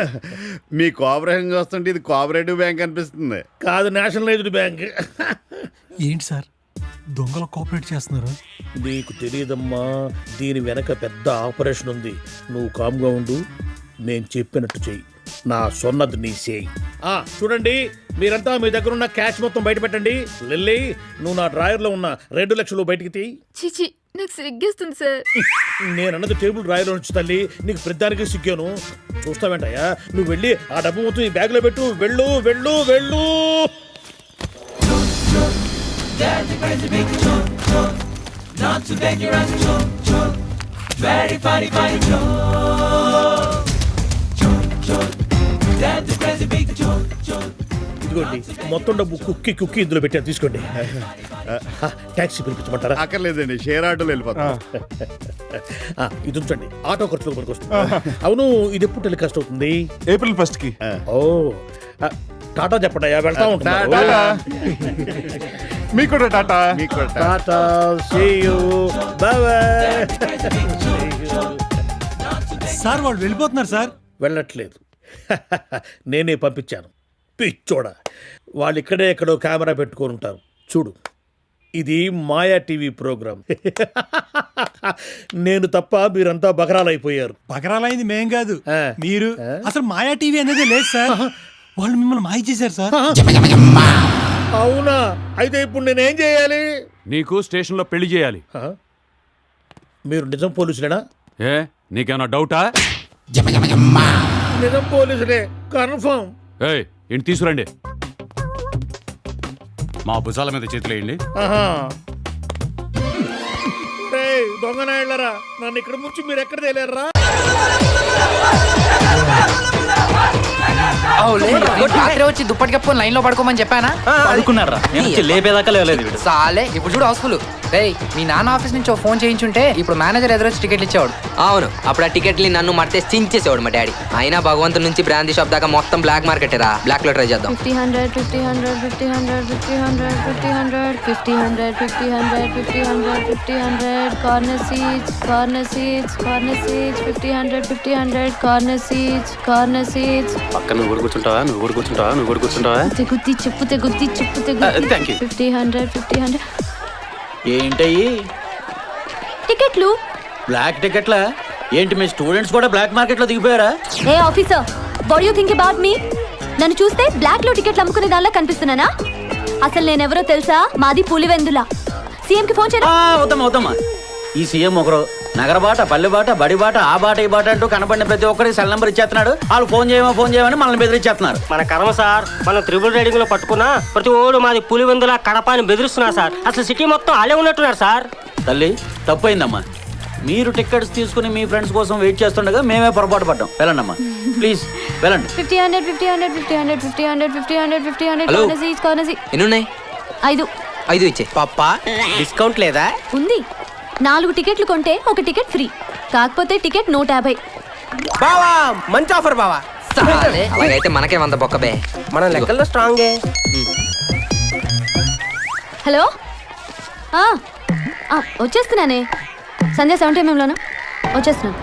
Me cooperation చూస్తుంటే ఇది కోఆపరేటివ్ బ్యాంక్ అనిపిస్తుంది. కాదు, నేషనలైజ్డ్ బ్యాంక్. ఏంటి సార్ దొంగలు కోఆపరేట్ చేస్తున్నారు? నీకు తెలియదమ్మా, దీని వెనక పెద్ద ఆపరేషన్ ఉంది. నువ్వు కామ్గా ఉండు, నేను చెప్పినట్టు చెయ్యి. నా సొన్నది నీ చేయి. చూడండి, మీరంతా మీ దగ్గర ఉన్న క్యాష్ మొత్తం బయట పెట్టండి. లిల్లీ, నువ్వు నా డ్రాయర్లో ఉన్న 2 లక్షలు బయటికి తీ. చిచి, నాకు సిగ్గేస్తుంది సార్. నేను అన్నది టేబుల్ డ్రాయర్లో నుంచి తల్లి, నీకు ప్రతిదానికి సిగ్గాను. చూస్తావేంటయ్యా, నువ్వు వెళ్ళి ఆ డబ్బు మొత్తం ఈ బ్యాగ్లో పెట్టు. వెళ్ళు వెళ్ళు వెళ్ళు. ఇదిగోండి, మొత్తం డబ్బు కుక్కి కుక్కి ఇందులో పెట్టాను, తీసుకోండి. ట్యాక్సీ పిలిపించమంటారా? అక్కర్లేదండి, షేర్ ఆటోలో వెళ్ళిపోతాం. ఇది ఉంచండి, ఆటో ఖర్చులు మనకు వస్తుంది. అవును, ఇది ఎప్పుడు టెలికాస్ట్ అవుతుంది? ఏప్రిల్ 1 కి. ఓ, టాటా చెప్పండి, వెళ్తా ఉంటా. మీకు కూడా టాటా. టాటా, see you, bye bye. Sir వాళ్ళు వెళ్ళిపోతున్నారు సార్. వెళ్ళట్లేదు, నేనే పంపించాను. పిచ్చోడా, వాళ్ళు ఇక్కడే ఎక్కడో కెమెరా పెట్టుకొని ఉంటారు. చూడు, ఇది మాయా టీవీ ప్రోగ్రామ్. నేను తప్ప మీరంతా బకరాలైపోయారు. బకరాలైంది మేం కాదు, మీరు. అసలు మాయా టీవీ అనేది లేదు సార్. వాళ్ళు మిమ్మల్ని మాయ చేశారు సార్. అవునా? అయితే ఇప్పుడు నేనేం చేయాలి? నీకు స్టేషన్ లో పెళ్లి చేయాలి. మీరు నిజం పోలీసులేనా? నీకేమన్నా డౌటా? నిజం పోలీసులే, కన్ఫర్మ్. ఇంటి తీసుకురండి, మా భుజాల మీద చేతులేయండి. దొంగనాళ్ళరా, నన్ను ఇక్కడ ముంచి మీరు ఎక్కడ తేలేరా? వచ్చి దుప్పటి కప్పుకొని లైన్ లో పడుకోమని చెప్పానా? లేపేదాకా లేవలేదు సాలే. ఇప్పుడు చూడు హౌస్ఫుల్. రేయ్, మీ నాన్న ఆఫీస్ నుంచి ఫోన్ చేయించుంటే ఇప్పుడు మేనేజర్ ఎదురొచ్చి టికెట్లు ఇచ్చేవాడు. అవును, అప్పుడు ఆ టికెట్ని నన్ను మడితే చించేసేవాడు మా డాడీ. అయినా భగవంతుడి నుంచి బ్రాందీ షాప్ దాకా మొత్తం బ్లాక్ మార్కెట్ రా. బ్లాక్ లో ట్రై చేద్దాం. 50 100 50 100 50 100 50 100 50 100 50 100 50 100 50 100 50 100 corner seats corner seats corner seats 50 100 50 100 corner seats corner seats. పక్కన నువ్వు కూడా కూర్చుంటావా? నువ్వు కూడా కూర్చుంటావా? నువ్వు కూడా కూర్చుంటావా? తెగుద్ది చెప్పు తెగుద్ది చెప్పు తెగుద్ది. 50 100 50 100. ఏంటయ్యి టికెట్లు? బ్లాక్ టికెట్లా? ఏంటి మీ స్టూడెంట్స్ కూడా బ్లాక్ మార్కెట్ లో దిగిపోయారా? ఏ officer, what you think about me? నన్ను చూస్తే బ్లాక్ లో టికెట్లు అమ్ముకునే దానిలా కనిపిస్తున్నానా? అసలు నేనెవరో తెలుసా? మాది పులివెందుల. సీఎం కి ఫోన్ చేయరా? వద్దమ్మా. ఈ సీఎం ఒకరు నగర బాట, పల్లె బాట, బడి బాట, ఆ బాట ఈ బాట అంటూ కనపడిన ప్రతి ఒక్కరికి సెల్ నెంబర్ ఇచ్చేస్తున్నాడు. వాళ్ళు ఫోన్ చేయమని మనల్ని బెదిరించేస్తున్నారు. మన కర్మ సార్, మనం త్రిబుల్ రైడింగ్ లో పట్టుకున్నా ప్రతి ఓడు మాది పులివెందుల కడప అని బెదిరిస్తున్నారు సార్. అసలు సిటీ మొత్తం అలే ఉన్నట్టున్నారు సార్. తల్లి, తప్పైందమ్మా. మీరు టికెట్స్ తీసుకుని మీ ఫ్రెండ్స్ కోసం వెయిట్ చేస్తుండగా మేమే పొరపాటు పడ్డాం. వెళ్ళండమ్మా ప్లీజ్ వెళ్ళండి. 50 100 50 100 50 100 50 100 50 100 50 100 Hello? కార్నసీ ఎన్ని ఉన్నాయి? 5 ఇచ్చే. పాపా డిస్కౌంట్ లేదా? ఉంది. 4 టికెట్లు కొంటే ఒక టికెట్ ఫ్రీ. కాకపోతే టికెట్ 150. బావా మంచి ఆఫర్ బావా. అలాగైతే మనకే 100 బొక్క బే. మన లెక్కల్లో స్ట్రాంగే. హలో వచ్చేస్తున్నానే. సంధ్య 7 వచ్చేస్తున్నాను.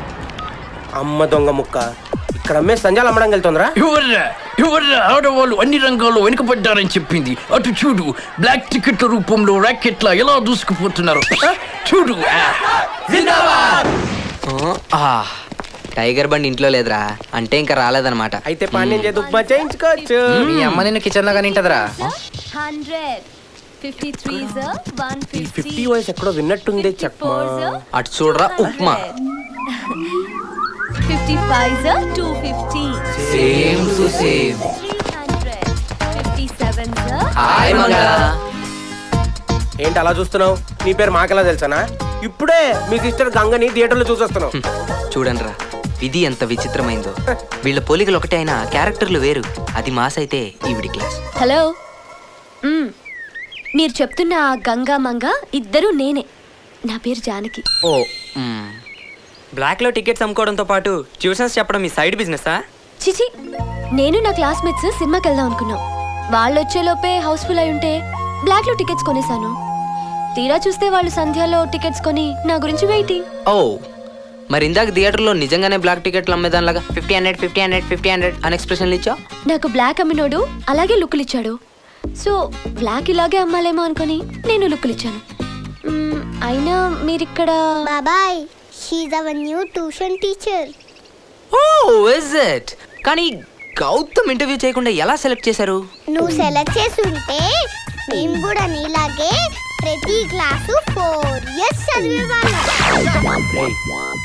అమ్మ దొంగ ముక్క, ఇక్కడ అమ్మే సంజాలు అమ్మడానికి వెళ్తుందిరా. ఎవర్రా ఆడవాళ్ళు అన్ని రంగాల్లో వెనుకబడ్డారని చెప్పింది. అటు చూడు, బ్లాక్ టికెట్ల రూపంలో ర్యాకెట్ల ఎలా దూసుకుపోతున్నారు చూడు. టైగర్ బండి ఇంట్లో లేదురా, అంటే ఇంకా రాలేదన్నమాట. అయితే పాండ్యం చేతి ఉప్మా చేయించుకోవచ్చు. మీ అమ్మ నిన్ను కిచెన్ లో కానీ ఉంటదిరా. 100 53 150 50 వాయిస్ ఎక్కడో విన్నట్టుంది చెప్పమా. అటు చూడరా upma. 55 250 same to same. 57 hi మంగళ. ఏంటి అలా చూస్తున్నావు? నీ పేరు మాకెలా తెలుసానా? ఇప్పుడే మీ సిస్టర్ గంగని థియేటర్లో చూసొస్తున్నావు. చూడండి రా, విధి ఎంత విచిత్రమైందో. వీళ్ళ పోలికలు ఒకటే అయినా క్యారెక్టర్లు వేరు. అది మాస్ అయితే ఈవిడి క్లాస్. హలో, మీరు చెప్తున్న ఆ గంగా మంగ ఇద్దరు నేనే. నా పేరు జానకి. ఓ బ్లాక్ లో టికెట్స్ అమ్ముకోవడంతో పాటు ట్యూషన్స్ చెప్పడం మీ సైడ్ బిజినెసా? చిచి, నేను నా క్లాస్మేట్స్ సినిమాకి వెళ్దాం అనుకున్నాం. వాళ్ళు వచ్చేలోపే హౌస్ఫుల్ అయి ఉంటే బ్లాక్ లో టికెట్స్ కొనేసాను. తీరా చూస్తే వాళ్ళు సంధ్యలో టికెట్స్ కొని నా గురించి వెయిటింగ్. ఓ మరి ఇందాక థియేటర్లో నిజంగానే బ్లాక్ టికెట్లు అమ్మేదానిలాగా 50 100 50 100 50 100 అని ఎక్స్ప్రెషన్లు ఇచ్చా. నాకు బ్లాక్ అమ్మినోడు అలాగే లుక్కులు ఇచ్చాడు. సో బ్లాక్ ఇలాగే అమ్మాలేమో అనుకుని నేను లుక్కులు ఇచ్చాను. అయినా మీరిక్కడ బాబాయ్, she's our new tuition teacher. Oh is it? కానీ గౌతమ్ ఇంటర్వ్యూ చేయకుండా ఎలా సెలెక్ట్ చేశారు? నువ్వు సెలెక్ట్ చేసుంటే మేము కూడా నీలాగే ప్రతి క్లాసు 4 years చదివేవాళ్ళం.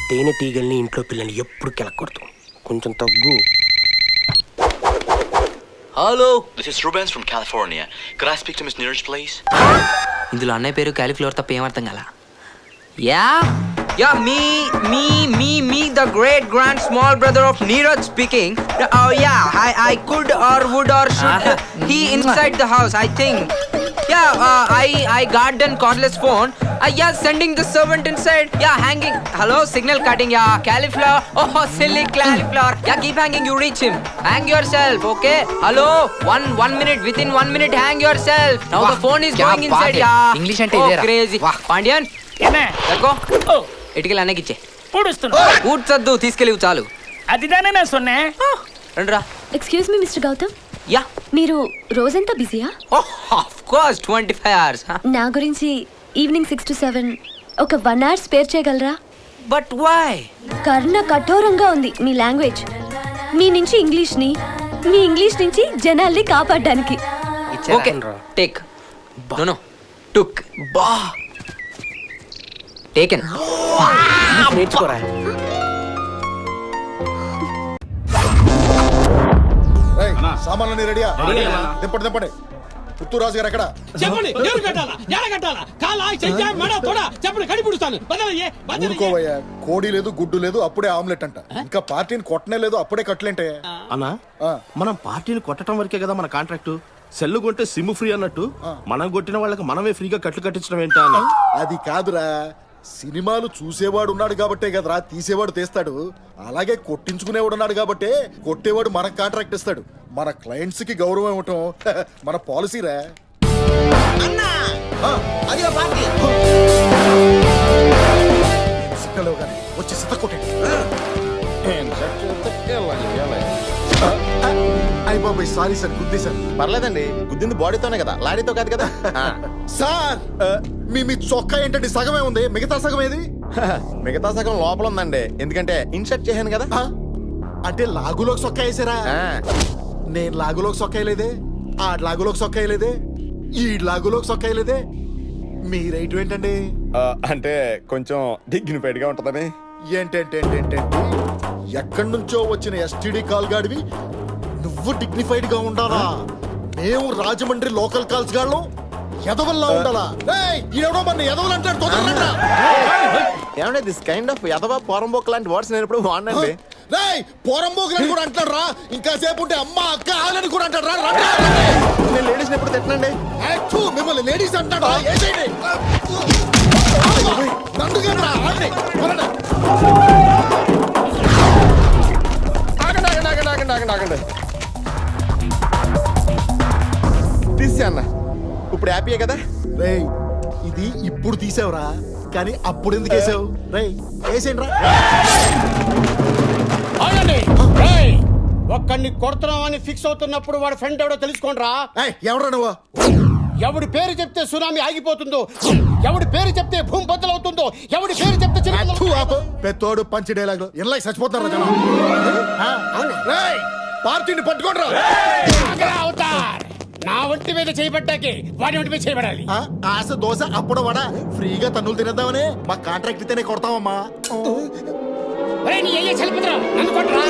తేనె టీగల్ని ఇంట్లో పిల్లల్ని ఎప్పుడు కెలకూడదు. కొంచెం తగ్గు. Hello, this is Rubens from California. Could I speak to Miss Neeraj, please? ఇందులో అన్నయ్య పేరు క్యాలిఫ్లవర్ తప్ప ఏమర్థం కదా. Yeah, me, the great grand small brother of Neeraj speaking. Oh yeah, I could or would or should. He inside the house, I think. Yeah, I got done cordless phone. Yeah, sending the servant inside. Yeah, hanging. Hello, signal cutting. Yeah, cauliflower. Oh, silly cauliflower. Yeah, keep hanging. You reach him. Hang yourself, okay? Hello, one minute. Within 1 minute, hang yourself. Now the phone is going inside. Yeah. English ante Oh, idera. crazy. Pandian. Let's go. ఇటుకలు అన్నకి ఇచ్చే. పూడ్చొద్దు, తీసుకెళ్ళి చాలు. అదిదానే నా సొన్నే. రండిరా. Excuse me mister Gautam. Yeah, మీరు రోజంతా బిజీయా? Of course 25 hours. నా గురించి ఈవినింగ్ 6 to 7 ఒక 1 hour స్పేర్ చేయగలరా? But why? కర్ణ కఠోరంగా ఉంది మీ లాంగ్వేజ్. మీ నుంచి ఇంగ్లీష్ని, మీ ఇంగ్లీష్ నుంచి జనాల్ని కాపాడడానికి. Okay, take. నో టుక్. బా టేకెన్. నేర్చుకోరా. సామాన్లన్నీ రెడీయా? దింపండి. పుత్తూరు రాజు గారు ఎక్కడ? చెప్పండి. ఎవరు కట్టాలా? ఎడ కట్టాలా? కాలా, చెయ్యా, మెడ, తొడ చెప్పండి, కడిపుడుస్తాను. ఊరుకోవయ్యా, కోడి లేదు, గుడ్డు లేదు, అప్పుడే ఆమ్లెట్ అంట. ఇంకా పార్టీని కొట్టనే లేదు, అప్పుడే కట్లేంటే. అన్నా, మనం పార్టీని కొట్టడం వరకే కదా మన కాంట్రాక్ట్. సెల్లు కొంటే సిమ్ ఫ్రీ అన్నట్టు మనం కొట్టిన వాళ్ళకి మనమే ఫ్రీగా కట్లు కట్టించడం ఏంటా అని. అది కాదురా, సినిమాలు చూసేవాడు ఉన్నాడు కాబట్టే కదరా తీసేవాడు తీస్తాడు. అలాగే కొట్టించుకునేవాడు ఉన్నాడు కాబట్టే కొట్టేవాడు మనకు కాంట్రాక్ట్ ఇస్తాడు. మన క్లయింట్స్ కి గౌరవం ఇవ్వటం మన పాలసీరా. వచ్చి సిద్ధ కొట్టండి. అయ్య బాబాయ్, సారీ సార్, గుద్దేశాను. పర్లేదండి, గుద్దింది బాడీతోనే కదా, లారీతో కాదు కదా. సార్, మీ చొక్కా ఏంటండి? సగమే ఉంది, మిగతా సగం ఏది? మిగతా సగం లోపల ఉందండి, ఎందుకంటే ఇన్సర్ట్ చేశాను కదా. అంటే లాగులోకి చొక్కా వేసారా? నేను లాగులోకి చొక్కా వేయలేదే, ఆ లాగులోకి చొక్కా వేయలేదే, ఈ లాగులోకి చొక్కా వేయలేదే. మీ రైట్ ఏంటండి? అంటే కొంచెం డిగ్నిఫైడ్గా ఉంటుందని. ఏంటంటే ఎక్కడి నుంచో వచ్చిన ఎస్టీడీ కాల్ గాడివి నువ్వు డిగ్నిఫైడ్ గా ఉండాలా? మేము రాజమండ్రి లోకల్ కాల్స్ గాళ్ళం ఎదవల్లా ఉండాలా ఎవడో మన ఎదవలు అంటాడు తొందరగా ఏమంటే దిస్ కైండ్ ఆఫ్ ఎదవ పోరంబోక్ లాంటి వర్డ్స్ నేను ఎప్పుడు వాడినండి. పోరంబోకులని కూడా అంటాడు రా. ఇంకా సేపు ఉంటే అమ్మ అక్క ఆలని కూడా అంటాడు రా. నేను లేడీస్ ఎప్పుడు తిట్టనండి. మిమ్మల్ని లేడీస్ అంటాడు. ఆగండి తీసే అన్న, ఇప్పుడు హ్యాపీయే కదా? రేయ్ ఇది ఇప్పుడు తీసావురా, కానీ అప్పుడు ఎందుకు వేసావు? రేయ్ వేసేయండి రా. ఒక్కడిని కొడుతున్నామని ఫిక్స్ అవుతున్నప్పుడు వాడు ఫ్రెండ్ ఎవడో తెలుసుకోండిరా. ఎవడా నువ్వు? ఎవడి పేరు చెప్తే సునామీ ఆగిపోతుందో, ఎవడి పేరు చెప్తే భూమి బద్దలవుతుందో, ఎవడి పేరు చెప్తే పెత్తోడు పంచి డైలాగ్ ఇలా చచ్చిపోతారు జనం. పార్టీని పట్టుకోండిరా. నా ఒంటి మీద చేయబట్టాకే వాడి ఒంటి మీద చేయబడాలి. ఆశ దోశ అప్పుడు వడ ఫ్రీగా తన్నులు తినేద్దామని మా కాంట్రాక్ట్ ఇతేనే కొడతామమ్మా. నీ అయ్యే చలిపోతురా, నన్ను కొట్టరా.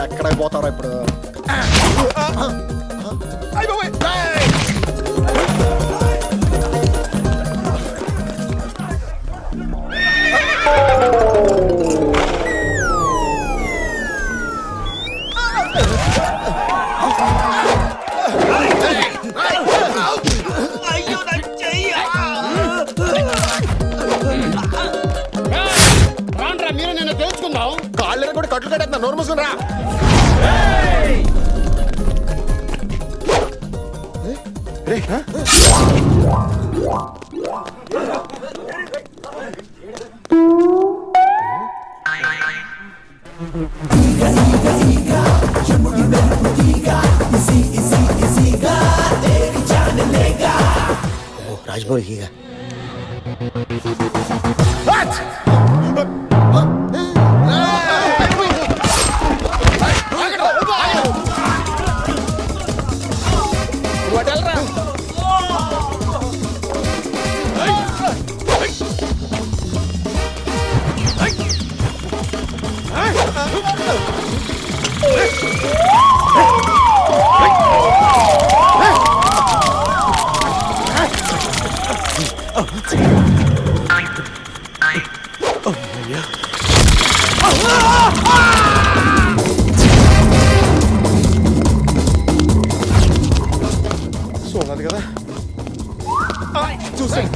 ఎక్కడ పోతారా ఇప్పుడు? రాండ్రా మీరు నేను తెలుసుకుందాం. కాళ్ళని కూడా కట్లు కట్టేస్తున్నా, నోరు మూసుకుని రా. రాజ్మౌళి చూడాలి కదా చూసాను.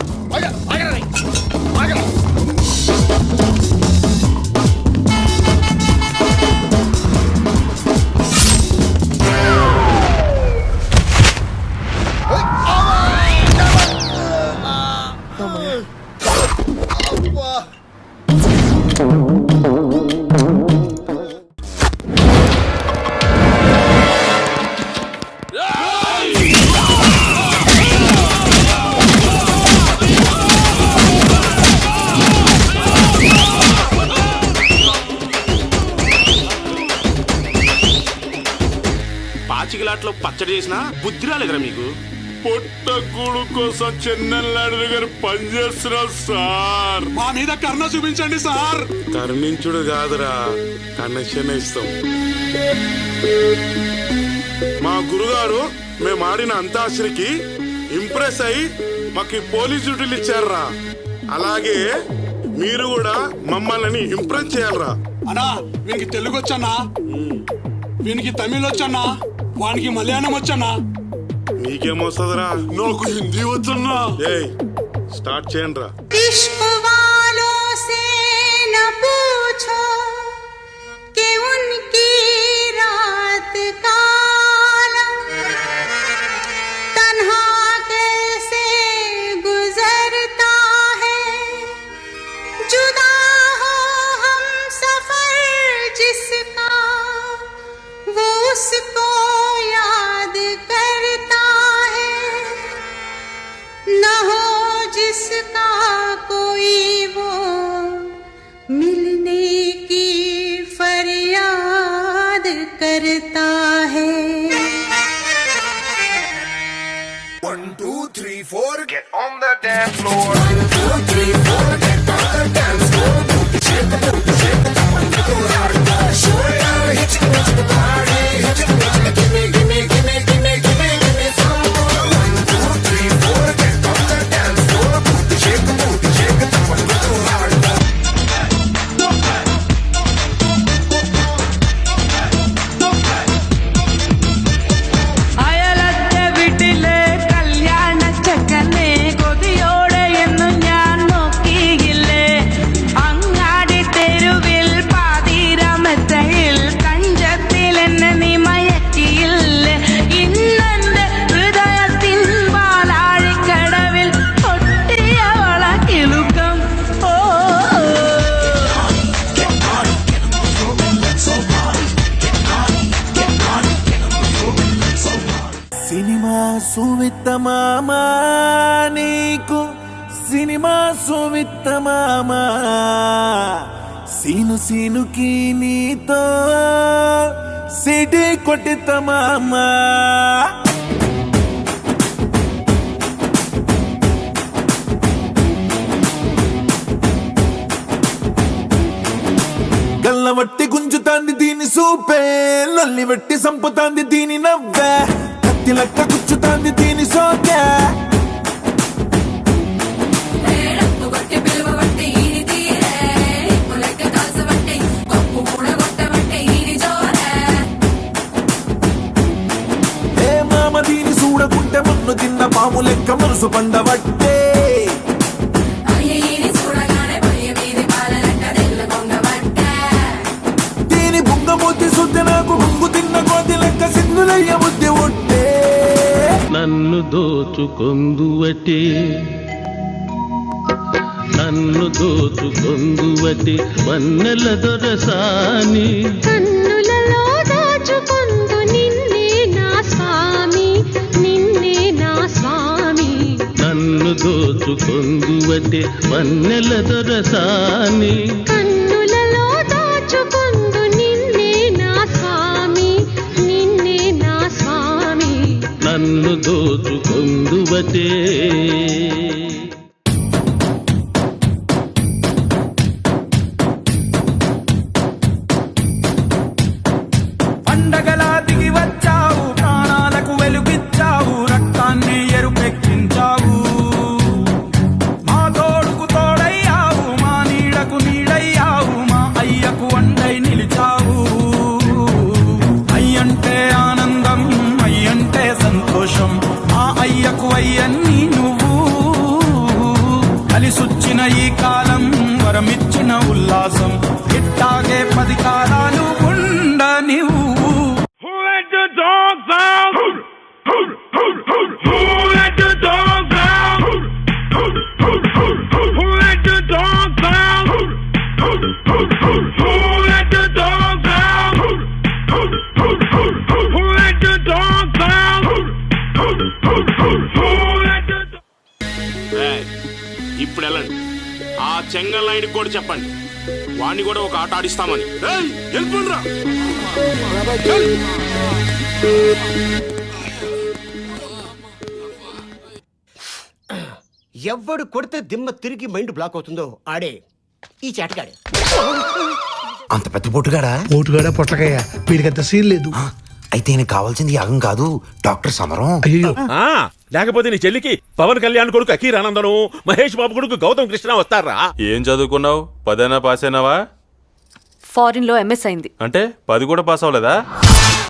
పాచికలాట్లో పచ్చడి చేసినా బుద్ధి రాలేదురా మీకు? పొట్ట కూడు కోసం చెన్నెల్లాడి దగ్గర పనిచేస్తున్నారు సార్. మా మీద కరుణ చూపించండి సార్. కరుణించుడు కాదురా, కనెక్షన్ ఇస్తాం. మా గురుగారు మేము ఆడిన అంతాక్షరికి ఇంప్రెస్ అయి మాకు పోలీస్ డ్యూటీలు ఇచ్చారా. అలాగే మీరు కూడా మమ్మల్ని ఇంప్రెస్ చేయాలరా. అన్నా వీనికి తెలుగు వచ్చన్నా, వీనికి తమిళ్ వచ్చన్నా, వానికి మలయాళం వచ్చన్నా. నీకేమొస్తుందిరా? నాకు హిందీ వచ్చన్నా. స్టార్ట్ చేయండి రా. जिसका कोई वो मिलने की फरियाद करता है। 1, 2, 3, 4, get on the dance floor. 1, 2, 3, 4, get on the dance floor. Shake the booty, shake the top and get the show it out, hit you to the party, hit you to the give me, give me, give me, give me, give me, give me some more. 1, 2, 3, 4, get on the dance floor. Shake the booty, shake the top and get the సువిత్తమామా నీకు cinema సువిత్తమామా scene సీనుకి నీతో city కొట్టితమామా గల్లవట్టి గుంజుతాంది దీని సూపే లల్లి వట్టి సంపుతాంది దీని నవ్వే లెక్క గుచ్చుతాంది దీని సోకే ఏ మామ దీని చూడకుంటే మన్ను తిన్న పాము లెక్క మనసు పండబట్టే దీని బుంగమూతి సుద్ది నాకు బుంగు తిన్న కోతి లెక్క సింగులయ్య ముద్ది ఉంటే నన్ను దోచుకొందువటి నన్ను దోచుకొందువటి వన్నెల దొరసాని కన్నులలో దాచుకొందు నిన్నే నా స్వామి నిన్నే నా స్వామి నన్ను దోచుకొందువటి వన్నెల దొరసాని కన్నులలో దాచుకొందు నిన్నే నా స్వామి నిన్నే నా స్వామి నన్ను దోచుకొందువటే పండగలా దిగి వచ్చావు ప్రాణాలకు వెలుగిచ్చావు రక్తాన్ని ఎరుపెక్కించావు మా తోడుకు తోడయ్యావు మా నీడకు నీడయ్యావు మా అయ్యకు అండై నిలిచావు అయ్యంటే ఆనందం అయ్యంటే సంతోషం మా అయ్యకు అయ్యన్ని నువ్వు కలిసొచ్చిన ఈ కాలం వరమిచ్చిన ఉల్లాసం ఇట్టాగే 10 కాలాలు ఉండ నువ్వు ఇప్పుడు వెళ్ళండి ఆ చెంగల్ నాయుడు కూడా చెప్పండి వాణ్ణి కూడా ఒక ఆట ఆడిస్తామని వెళ్ళిపోండిరా ఎవ్వడు కొడితే దిమ్మ తిరిగి మైండ్ బ్లాక్ అవుతుందో ఆడే ఈ చేటగాడే. అంత పెద్ద పొట్టుగాడా పోటుగాడ పొట్లకయ్య వీడికంత సీన్ లేదు. అయితే ఈయనకి కావాల్సింది యాగం కాదు డాక్టర్ సమరం. అయ్యో లేకపోతే నీ చెల్లికి పవన్ కళ్యాణ్ కొడుకు అఖీర్ ఆనందను మహేష్ బాబు కొడుకు గౌతమ్ కృష్ణ వస్తారా? ఏం చదువుకున్నావు? 10 పాస్ అయినావా? ఫారిన్ లో ఎంఎస్ అయింది. అంటే 10 కూడా పాస్ అవ్వలేదా?